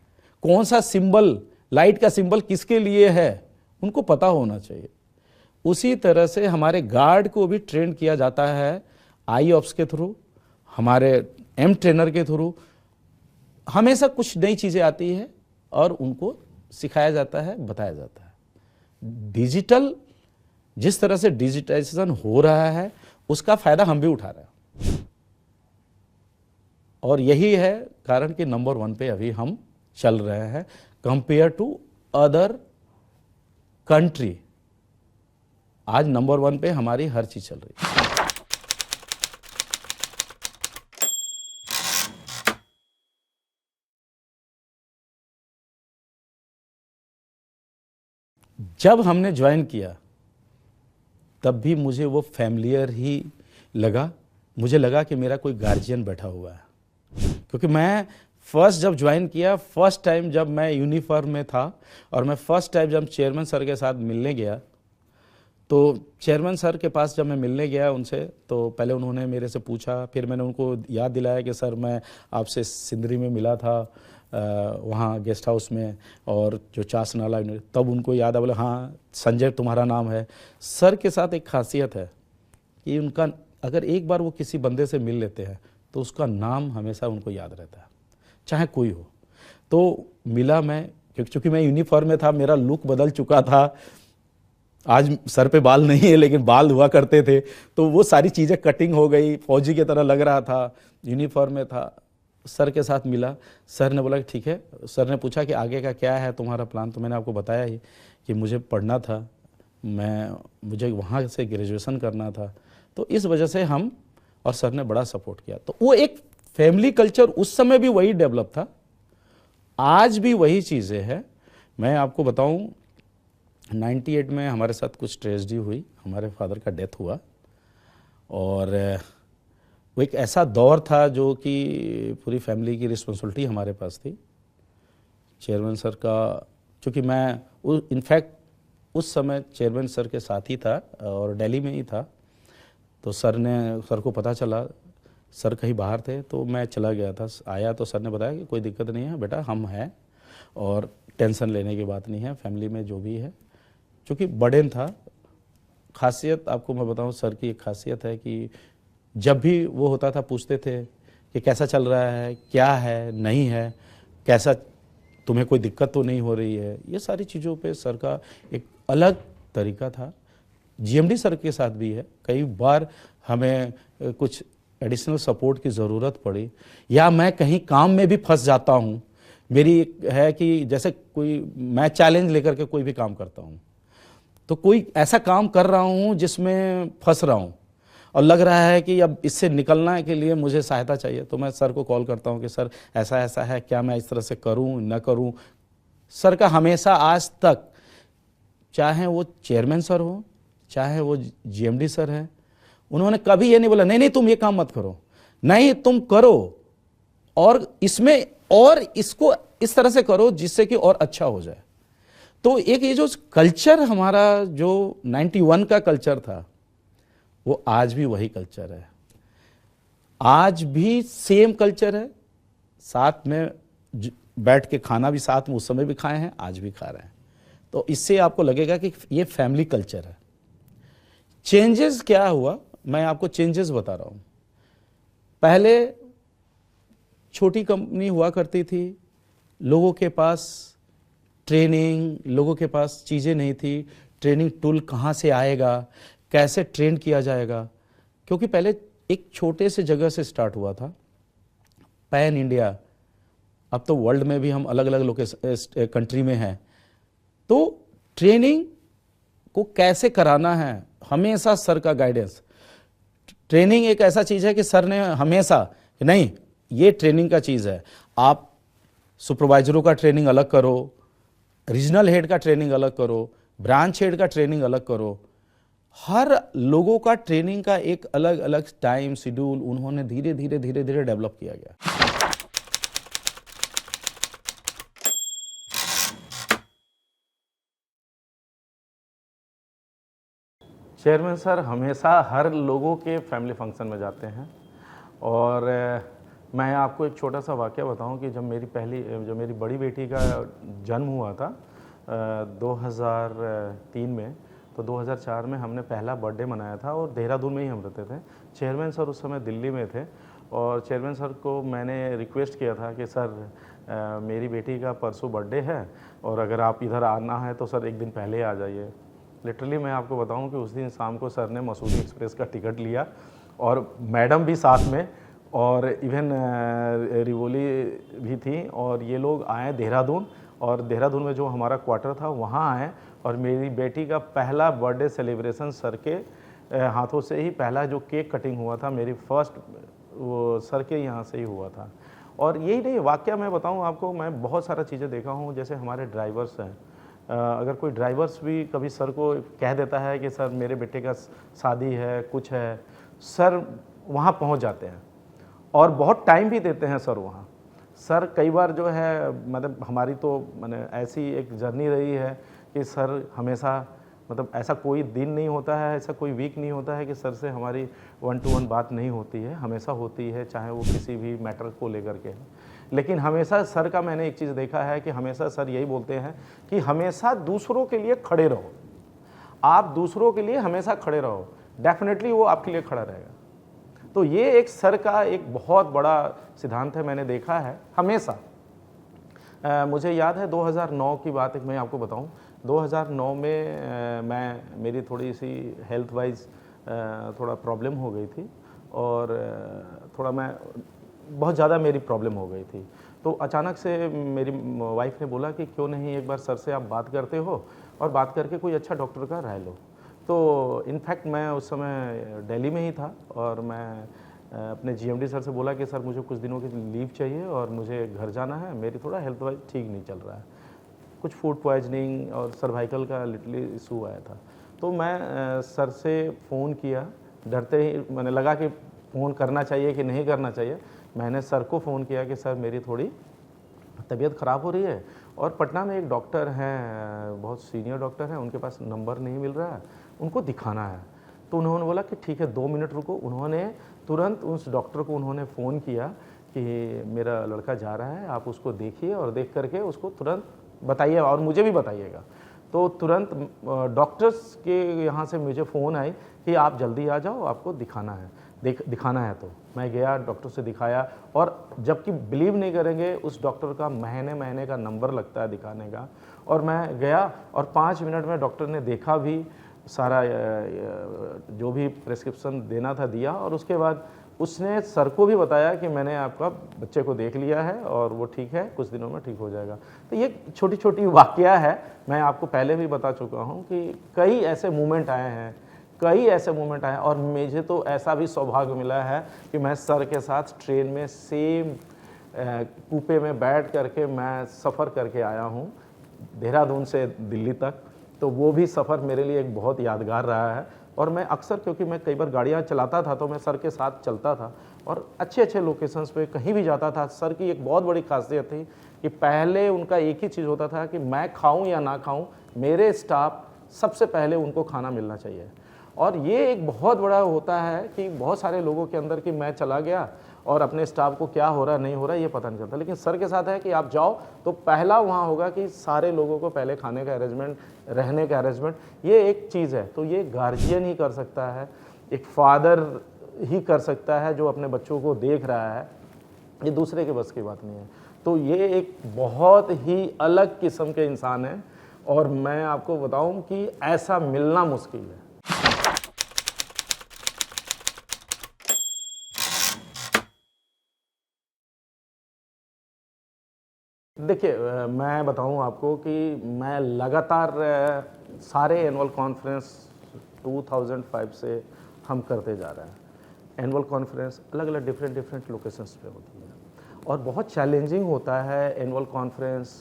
कौन सा सिंबल, लाइट का सिंबल किसके लिए है, उनको पता होना चाहिए। उसी तरह से हमारे गार्ड को भी ट्रेन किया जाता है आई ऑप्स के थ्रू, हमारे एम ट्रेनर के थ्रू। हमेशा कुछ नई चीज़ें आती है और उनको सिखाया जाता है, बताया जाता है। डिजिटल, जिस तरह से डिजिटाइजेशन हो रहा है उसका फायदा हम भी उठा रहे हैं, और यही है कारण कि नंबर 1 पे अभी हम चल रहे हैं कंपेयर टू अदर कंट्री। आज नंबर 1 पे हमारी हर चीज चल रही है। जब हमने ज्वाइन किया तब भी मुझे वो फैमिलियर ही लगा। मुझे लगा कि मेरा कोई गार्जियन बैठा हुआ है, क्योंकि मैं फर्स्ट जब ज्वाइन किया, फर्स्ट टाइम जब मैं यूनिफॉर्म में था और मैं फर्स्ट टाइम जब चेयरमैन सर के साथ मिलने गया, तो चेयरमैन सर के पास जब मैं मिलने गया उनसे, तो पहले उन्होंने मेरे से पूछा, फिर मैंने उनको याद दिलाया कि सर मैं आपसे सिंदरी में मिला था, वहाँ गेस्ट हाउस में, और जो चास नाला, तब उनको याद आ, बोले हाँ संजय तुम्हारा नाम है। सर के साथ एक खासियत है कि उनका अगर एक बार वो किसी बंदे से मिल लेते हैं तो उसका नाम हमेशा उनको याद रहता है, चाहे कोई हो। तो मिला मैं, क्योंकि मैं यूनिफॉर्म में था, मेरा लुक बदल चुका था, आज सर पे बाल नहीं है लेकिन बाल हुआ करते थे, तो वो सारी चीज़ें कटिंग हो गई, फौजी की तरह लग रहा था, यूनिफॉर्म में था। सर के साथ मिला, सर ने बोला कि ठीक है। सर ने पूछा कि आगे का क्या है तुम्हारा प्लान, तो मैंने आपको बताया ही कि मुझे पढ़ना था, मुझे वहाँ से ग्रेजुएशन करना था, तो इस वजह से हम, और सर ने बड़ा सपोर्ट किया। तो वो एक फैमिली कल्चर उस समय भी वही डेवलप था, आज भी वही चीज़ें हैं। मैं आपको बताऊं 98 में हमारे साथ कुछ ट्रेजेडी हुई, हमारे फादर का डेथ हुआ, और वो एक ऐसा दौर था जो कि पूरी फैमिली की रिस्पॉन्सिबिलिटी हमारे पास थी। चेयरमैन सर का, क्योंकि मैं इनफैक्ट उस समय चेयरमैन सर के साथ ही था और दिल्ली में ही था, तो सर को पता चला, सर कहीं बाहर थे, तो मैं चला गया था। आया तो सर ने बताया कि कोई दिक्कत नहीं है बेटा, हम हैं और टेंशन लेने की बात नहीं है, फैमिली में जो भी है, क्योंकि बर्डन था। खासियत आपको मैं बताऊं, सर की एक खासियत है कि जब भी वो होता था पूछते थे कि कैसा चल रहा है, क्या है, नहीं है, कैसा, तुम्हें कोई दिक्कत तो नहीं हो रही है। ये सारी चीज़ों पे सर का एक अलग तरीका था। जीएमडी सर के साथ भी है, कई बार हमें कुछ एडिशनल सपोर्ट की ज़रूरत पड़ी, या मैं कहीं काम में भी फंस जाता हूँ। मेरी है कि जैसे कोई मैं चैलेंज लेकर के कोई भी काम करता हूँ, तो कोई ऐसा काम कर रहा हूँ जिसमें फंस रहा हूँ और लग रहा है कि अब इससे निकलना के लिए मुझे सहायता चाहिए, तो मैं सर को कॉल करता हूँ कि सर ऐसा ऐसा है, क्या मैं इस तरह से करूँ न करूँ। सर का हमेशा आज तक, चाहे वो चेयरमैन सर हो, चाहे वो जीएमडी सर है, उन्होंने कभी ये नहीं बोला नहीं नहीं तुम ये काम मत करो, नहीं तुम करो, और इसमें और इसको इस तरह से करो जिससे कि और अच्छा हो जाए। तो एक ये जो कल्चर हमारा जो 91 का कल्चर था, वो आज भी वही कल्चर है, आज भी सेम कल्चर है। साथ में बैठ के खाना भी साथ में उस समय भी खाए हैं, आज भी खा रहे हैं, तो इससे आपको लगेगा कि ये फैमिली कल्चर है। चेंजेस क्या हुआ, मैं आपको चेंजेस बता रहा हूं। पहले छोटी कंपनी हुआ करती थी, लोगों के पास ट्रेनिंग, लोगों के पास चीज़ें नहीं थी, ट्रेनिंग टूल कहाँ से आएगा, कैसे ट्रेन किया जाएगा, क्योंकि पहले एक छोटे से जगह से स्टार्ट हुआ था, पैन इंडिया। अब तो वर्ल्ड में भी हम अलग अलग कंट्री में हैं, तो ट्रेनिंग को कैसे कराना है, हमेशा सर का गाइडेंस। ट्रेनिंग एक ऐसा चीज़ है कि सर ने हमेशा, नहीं ये ट्रेनिंग का चीज़ है, आप सुपरवाइजरों का ट्रेनिंग अलग करो, रीजनल हेड का ट्रेनिंग अलग करो, ब्रांच हेड का ट्रेनिंग अलग करो, हर लोगों का ट्रेनिंग का एक अलग अलग टाइम शेड्यूल उन्होंने धीरे धीरे धीरे धीरे डेवलप किया गया। चेयरमैन सर हमेशा हर लोगों के फैमिली फंक्शन में जाते हैं, और मैं आपको एक छोटा सा वाक़या बताऊं कि जब मेरी बड़ी बेटी का जन्म हुआ था 2003 में, तो 2004 में हमने पहला बर्थडे मनाया था, और देहरादून में ही हम रहते थे। चेयरमैन सर उस समय दिल्ली में थे, और चेयरमैन सर को मैंने रिक्वेस्ट किया था कि सर मेरी बेटी का परसों बर्थडे है, और अगर आप इधर आना है तो सर एक दिन पहले आ जाइए। लिटरली मैं आपको बताऊं कि उस दिन शाम को सर ने मसूरी एक्सप्रेस का टिकट लिया, और मैडम भी साथ में, और इवन रिवोली भी थी, और ये लोग आए देहरादून, और देहरादून में जो हमारा क्वार्टर था वहाँ आए, और मेरी बेटी का पहला बर्थडे सेलिब्रेशन सर के हाथों से ही, पहला जो केक कटिंग हुआ था मेरी फर्स्ट, वो सर के यहाँ से ही हुआ था। और यही नहीं वाक़या मैं बताऊँ आपको, मैं बहुत सारा चीज़ें देखा हूँ, जैसे हमारे ड्राइवर्स हैं, अगर कोई ड्राइवर्स भी कभी सर को कह देता है कि सर मेरे बेटे का शादी है, कुछ है, सर वहाँ पहुँच जाते हैं और बहुत टाइम भी देते हैं सर वहाँ। सर कई बार जो है मतलब हमारी तो मैंने ऐसी एक जर्नी रही है कि सर हमेशा मतलब ऐसा कोई दिन नहीं होता है, ऐसा कोई वीक नहीं होता है कि सर से हमारी 1 to 1 बात नहीं होती है, हमेशा होती है, चाहे वो किसी भी मैटर को लेकर के। लेकिन हमेशा सर का मैंने एक चीज़ देखा है कि हमेशा सर यही बोलते हैं कि हमेशा दूसरों के लिए खड़े रहो। आप दूसरों के लिए हमेशा खड़े रहो, डेफिनेटली वो आपके लिए खड़ा रहेगा। तो ये एक सर का एक बहुत बड़ा सिद्धांत है, मैंने देखा है हमेशा। मुझे याद है 2009 की बात, एक मैं आपको बताऊं, 2009 में मेरी थोड़ी सी हेल्थ वाइज थोड़ा प्रॉब्लम हो गई थी और थोड़ा मैं बहुत ज़्यादा मेरी प्रॉब्लम हो गई थी। तो अचानक से मेरी वाइफ ने बोला कि क्यों नहीं एक बार सर से आप बात करते हो और बात करके कोई अच्छा डॉक्टर का राय लो। तो इनफैक्ट मैं उस समय दिल्ली में ही था और मैं अपने जीएमडी सर से बोला कि सर मुझे कुछ दिनों की लीव चाहिए और मुझे घर जाना है, मेरी थोड़ा हेल्थ वाइज ठीक नहीं चल रहा है, कुछ फूड पॉइजनिंग और सर्वाइकल का लिटली इशू आया था। तो मैं सर से फ़ोन किया, डरते ही मैंने लगा कि फ़ोन करना चाहिए कि नहीं करना चाहिए। मैंने सर को फ़ोन किया कि सर मेरी थोड़ी तबीयत ख़राब हो रही है और पटना में एक डॉक्टर हैं, बहुत सीनियर डॉक्टर हैं, उनके पास नंबर नहीं मिल रहा है, उनको दिखाना है। तो उन्होंने बोला कि ठीक है 2 मिनट रुको। उन्होंने तुरंत उस डॉक्टर को उन्होंने फ़ोन किया कि मेरा लड़का जा रहा है, आप उसको देखिए और देख करके उसको तुरंत बताइए और मुझे भी बताइएगा। तो तुरंत डॉक्टर्स के यहाँ से मुझे फ़ोन आई कि आप जल्दी आ जाओ, आपको दिखाना है, दिखाना है। तो मैं गया, डॉक्टर से दिखाया और जबकि बिलीव नहीं करेंगे उस डॉक्टर का महीने का नंबर लगता है दिखाने का। और मैं गया और 5 मिनट में डॉक्टर ने देखा भी, सारा जो भी प्रेस्क्रिप्शन देना था दिया और उसके बाद उसने सर को भी बताया कि मैंने आपका बच्चे को देख लिया है और वो ठीक है, कुछ दिनों में ठीक हो जाएगा। तो ये छोटी छोटी वाकया है, मैं आपको पहले भी बता चुका हूँ कि कई ऐसे मोमेंट आए हैं, कई ऐसे मोमेंट आए और मुझे तो ऐसा भी सौभाग्य मिला है कि मैं सर के साथ ट्रेन में सेम कूपे में बैठ करके मैं सफ़र करके आया हूँ देहरादून से दिल्ली तक। तो वो भी सफ़र मेरे लिए एक बहुत यादगार रहा है और मैं अक्सर, क्योंकि मैं कई बार गाड़ियाँ चलाता था तो मैं सर के साथ चलता था और अच्छे अच्छे लोकेशंस पे कहीं भी जाता था। सर की एक बहुत बड़ी खासियत थी कि पहले उनका एक ही चीज़ होता था कि मैं खाऊं या ना खाऊं, मेरे स्टाफ सबसे पहले उनको खाना मिलना चाहिए। और ये एक बहुत बड़ा होता है कि बहुत सारे लोगों के अंदर कि मैं चला गया और अपने स्टाफ को क्या हो रहा है नहीं हो रहा है ये पता नहीं चलता, लेकिन सर के साथ है कि आप जाओ तो पहला वहाँ होगा कि सारे लोगों को पहले खाने का अरेंजमेंट, रहने का अरेंजमेंट, ये एक चीज़ है। तो ये गार्जियन ही कर सकता है, एक फादर ही कर सकता है जो अपने बच्चों को देख रहा है, ये दूसरे के बस की बात नहीं है। तो ये एक बहुत ही अलग किस्म के इंसान है और मैं आपको बताऊं कि ऐसा मिलना मुश्किल है। देखिए मैं बताऊं आपको कि मैं लगातार सारे एनुअल कॉन्फ्रेंस 2005 से हम करते जा रहे हैं। एनुअल कॉन्फ्रेंस अलग अलग डिफरेंट लोकेशंस पे होती है और बहुत चैलेंजिंग होता है एनुअल कॉन्फ्रेंस।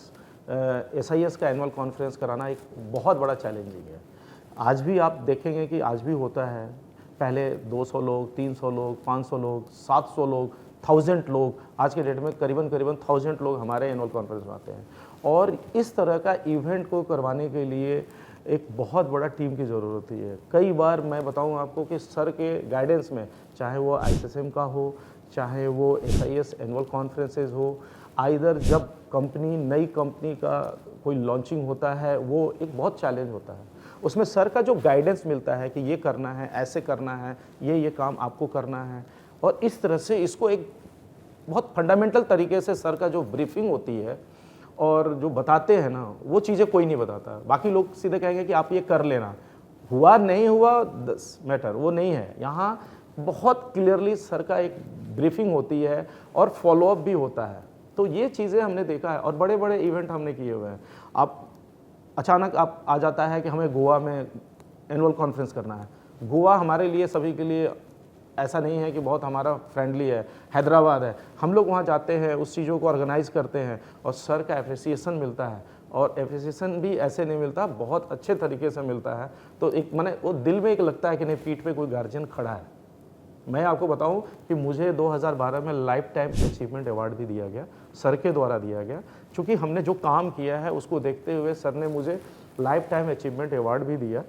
SIS का एनुअल कॉन्फ्रेंस कराना एक बहुत बड़ा चैलेंजिंग है। आज भी आप देखेंगे कि आज भी होता है, पहले 200 लोग, 300 लोग, 500 लोग, 700 लोग, 1000 लोग, आज के डेट में करीबन 1000 लोग हमारे एनुअल कॉन्फ्रेंस में आते हैं। और इस तरह का इवेंट को करवाने के लिए एक बहुत बड़ा टीम की ज़रूरत होती है। कई बार मैं बताऊं आपको कि सर के गाइडेंस में, चाहे वो ISSM का हो, चाहे वो SIS एनुअल कॉन्फ्रेंसेज हो, आइदर जब नई कंपनी का कोई लॉन्चिंग होता है वो एक बहुत चैलेंज होता है। उसमें सर का जो गाइडेंस मिलता है कि ये करना है, ऐसे करना है, ये काम आपको करना है, और इस तरह से इसको एक बहुत फंडामेंटल तरीके से सर का जो ब्रीफिंग होती है और जो बताते हैं ना, वो चीज़ें कोई नहीं बताता। बाकी लोग सीधे कहेंगे कि आप ये कर लेना, हुआ नहीं हुआ मैटर वो नहीं है। यहाँ बहुत क्लियरली सर का एक ब्रीफिंग होती है और फॉलोअप भी होता है। तो ये चीज़ें हमने देखा है और बड़े बड़े इवेंट हमने किए हुए हैं। आप अचानक आप आ जाता है कि हमें गोवा में एनुअल कॉन्फ्रेंस करना है। गोवा हमारे लिए सभी के लिए ऐसा नहीं है कि बहुत हमारा फ्रेंडली है, हैदराबाद है, हम लोग वहाँ जाते हैं, उस चीज़ों को ऑर्गेनाइज़ करते हैं और सर का एप्रिसिएशन मिलता है और एप्रिसिएशन भी ऐसे नहीं मिलता, बहुत अच्छे तरीके से मिलता है। तो एक मैंने वो दिल में एक लगता है कि नहीं, पीठ पे कोई गार्जियन खड़ा है। मैं आपको बताऊं कि मुझे 2012 में लाइफ टाइम अचीवमेंट अवार्ड भी दिया गया, सर के द्वारा दिया गया, क्योंकि हमने जो काम किया है उसको देखते हुए सर ने मुझे लाइफ टाइम अचीवमेंट अवार्ड भी दिया।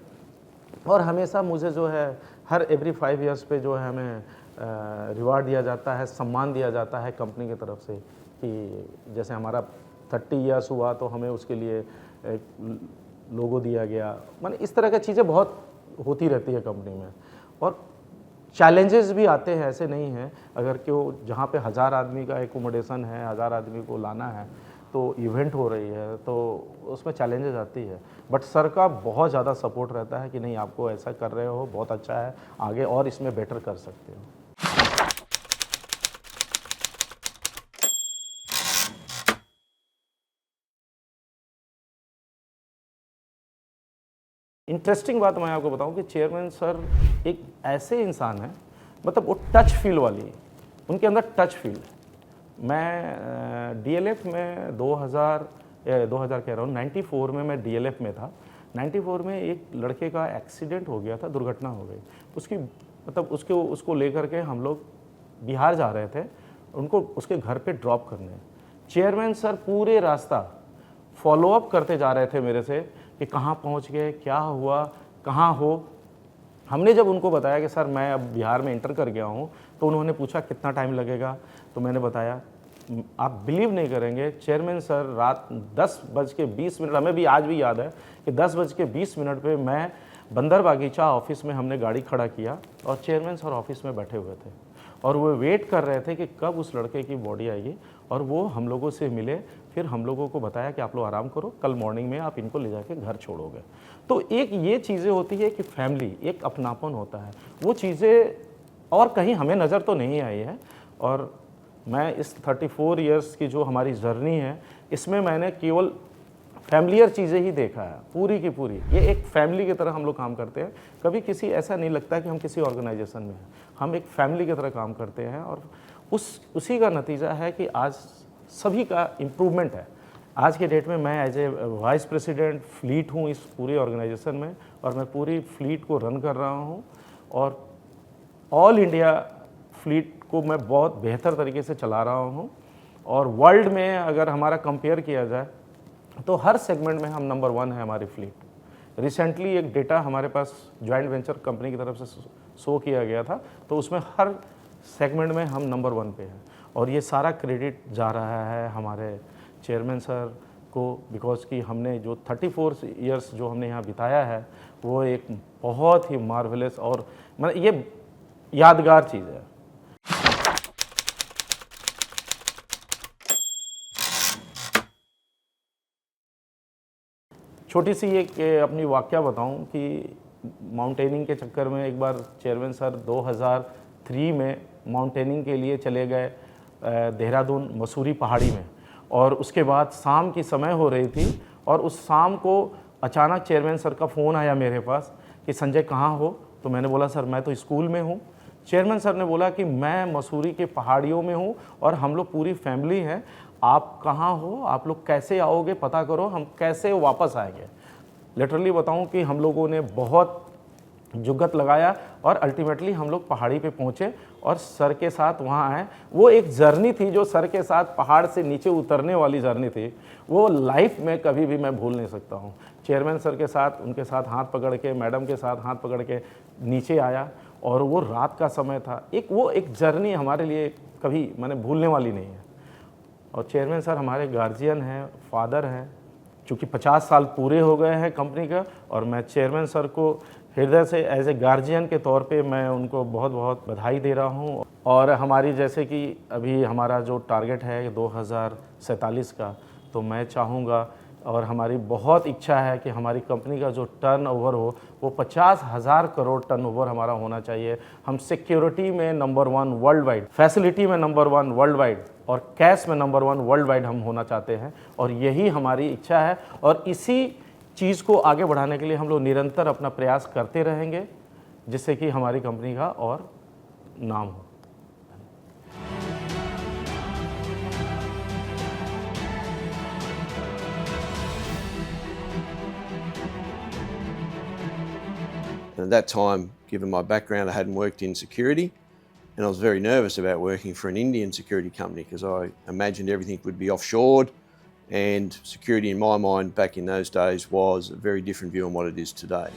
और हमेशा मुझे जो है हर एवरी 5 ईयर्स पे जो है हमें रिवार्ड दिया जाता है, सम्मान दिया जाता है कंपनी की तरफ से, कि जैसे हमारा 30 ईयर्स हुआ तो हमें उसके लिए एक लोगो दिया गया। माने इस तरह की चीज़ें बहुत होती रहती है कंपनी में। और चैलेंजेस भी आते हैं, ऐसे नहीं हैं। अगर क्यों जहाँ पे 1000 आदमी का एकोमोडेशन है, 1000 आदमी को लाना है, तो इवेंट हो रही है, तो उसमें चैलेंजेस आती है। बट सर का बहुत ज़्यादा सपोर्ट रहता है कि नहीं, आपको ऐसा कर रहे हो, बहुत अच्छा है, आगे और इसमें बेटर कर सकते हो। इंटरेस्टिंग बात मैं आपको बताऊं कि चेयरमैन सर एक ऐसे इंसान हैं, मतलब वो टच फील वाली, उनके अंदर टच फील है। मैं डीएलएफ में 2000 कह रहा हूँ, 94 में मैं डीएलएफ में था। 94 में एक लड़के का एक्सीडेंट हो गया था, दुर्घटना हो गई। उसकी मतलब उसको लेकर के हम लोग बिहार जा रहे थे, उनको उसके घर पे ड्रॉप करने। चेयरमैन सर पूरे रास्ता फॉलोअप करते जा रहे थे मेरे से कि कहाँ पहुँच गए, क्या हुआ, कहाँ हो। हमने जब उनको बताया कि सर मैं अब बिहार में इंटर कर गया हूँ, तो उन्होंने पूछा कितना टाइम लगेगा, तो मैंने बताया। आप बिलीव नहीं करेंगे, चेयरमैन सर रात 10:20, हमें भी आज भी याद है कि 10:20 पे मैं बंदर बागीचा ऑफिस में हमने गाड़ी खड़ा किया और चेयरमैन सर ऑफिस में बैठे हुए थे और वो वेट कर रहे थे कि कब उस लड़के की बॉडी आएगी। और वो हम लोगों से मिले, फिर हम लोगों को बताया कि आप लोग आराम करो, कल मॉर्निंग में आप इनको ले जाके घर छोड़ोगे। तो एक ये चीज़ें होती है कि फैमिली, एक अपनापन होता है, वो चीज़ें और कहीं हमें नज़र तो नहीं आई है। और मैं इस 34 इयर्स की जो हमारी जर्नी है, इसमें मैंने केवल फैमिलियर चीज़ें ही देखा है, पूरी की पूरी। ये एक फैमिली की तरह हम लोग काम करते हैं। कभी किसी ऐसा नहीं लगता कि हम किसी ऑर्गेनाइजेशन में हैं, हम एक फैमिली की तरह काम करते हैं। और उसी का नतीजा है कि आज सभी का इम्प्रूवमेंट है। आज के डेट में मैं as a vice president fleet हूँ इस पूरी ऑर्गेनाइजेशन में, और मैं पूरी फ्लीट को रन कर रहा हूँ। और ऑल इंडिया फ्लीट को मैं बहुत बेहतर तरीके से चला रहा हूँ। और वर्ल्ड में अगर हमारा कंपेयर किया जाए तो हर सेगमेंट में हम नंबर 1 है हमारी फ्लीट। रिसेंटली एक डेटा हमारे पास जॉइंट वेंचर कंपनी की तरफ से शो किया गया था, तो उसमें हर सेगमेंट में हम नंबर 1 पे हैं। और ये सारा क्रेडिट जा रहा है हमारे चेयरमैन सर को, बिकॉज कि हमने जो 34 इयर्स जो हमने यहाँ बिताया है, वो एक बहुत ही मार्वेलस और मतलब ये यादगार चीज़ है। छोटी सी एक अपनी वाकया बताऊं कि माउंटेनिंग के चक्कर में एक बार चेयरमैन सर 2003 में माउंटेनिंग के लिए चले गए देहरादून मसूरी पहाड़ी में। और उसके बाद शाम की समय हो रही थी और उस शाम को अचानक चेयरमैन सर का फ़ोन आया मेरे पास कि संजय कहाँ हो। तो मैंने बोला सर मैं तो स्कूल में हूँ। चेयरमैन सर ने बोला कि मैं मसूरी के पहाड़ियों में हूँ और हम लोग पूरी फैमिली हैं, आप कहाँ हो, आप लोग कैसे आओगे, पता करो हम कैसे वापस आएंगे। लिटरली बताऊं कि हम लोगों ने बहुत जुगत लगाया और अल्टीमेटली हम लोग पहाड़ी पे पहुँचे और सर के साथ वहाँ आए। वो एक जर्नी थी जो सर के साथ पहाड़ से नीचे उतरने वाली जर्नी थी, वो लाइफ में कभी भी मैं भूल नहीं सकता हूँ। चेयरमैन सर के साथ, उनके साथ हाथ पकड़ के, मैडम के साथ हाथ पकड़ के नीचे आया और वो रात का समय था। वो एक जर्नी हमारे लिए कभी मैंने भूलने वाली नहीं है। और चेयरमैन सर हमारे गार्जियन हैं, फादर हैं, चूँकि 50 साल पूरे हो गए हैं कंपनी का। और मैं चेयरमैन सर को हृदय से एज ए गार्जियन के तौर पे मैं उनको बहुत बहुत बधाई दे रहा हूँ। और हमारी जैसे कि अभी हमारा जो टारगेट है 2047 का, तो मैं चाहूँगा और हमारी बहुत इच्छा है कि हमारी कंपनी का जो टर्नओवर हो वो 50,000 करोड़ टर्नओवर हमारा होना चाहिए। हम सिक्योरिटी में नंबर 1 वर्ल्ड वाइड, फैसिलिटी में नंबर 1 वर्ल्ड वाइड और कैश में नंबर 1 वर्ल्ड वाइड हम होना चाहते हैं। और यही हमारी इच्छा है और इसी चीज़ को आगे बढ़ाने के लिए हम लोग निरंतर अपना प्रयास करते रहेंगे, जिससे कि हमारी कंपनी का और नाम हो। And at that time, given my background, I hadn't worked in security, and I was very nervous about working for an Indian security company because I imagined everything would be offshored, and security in my mind back in those days was a very different view on what it is today.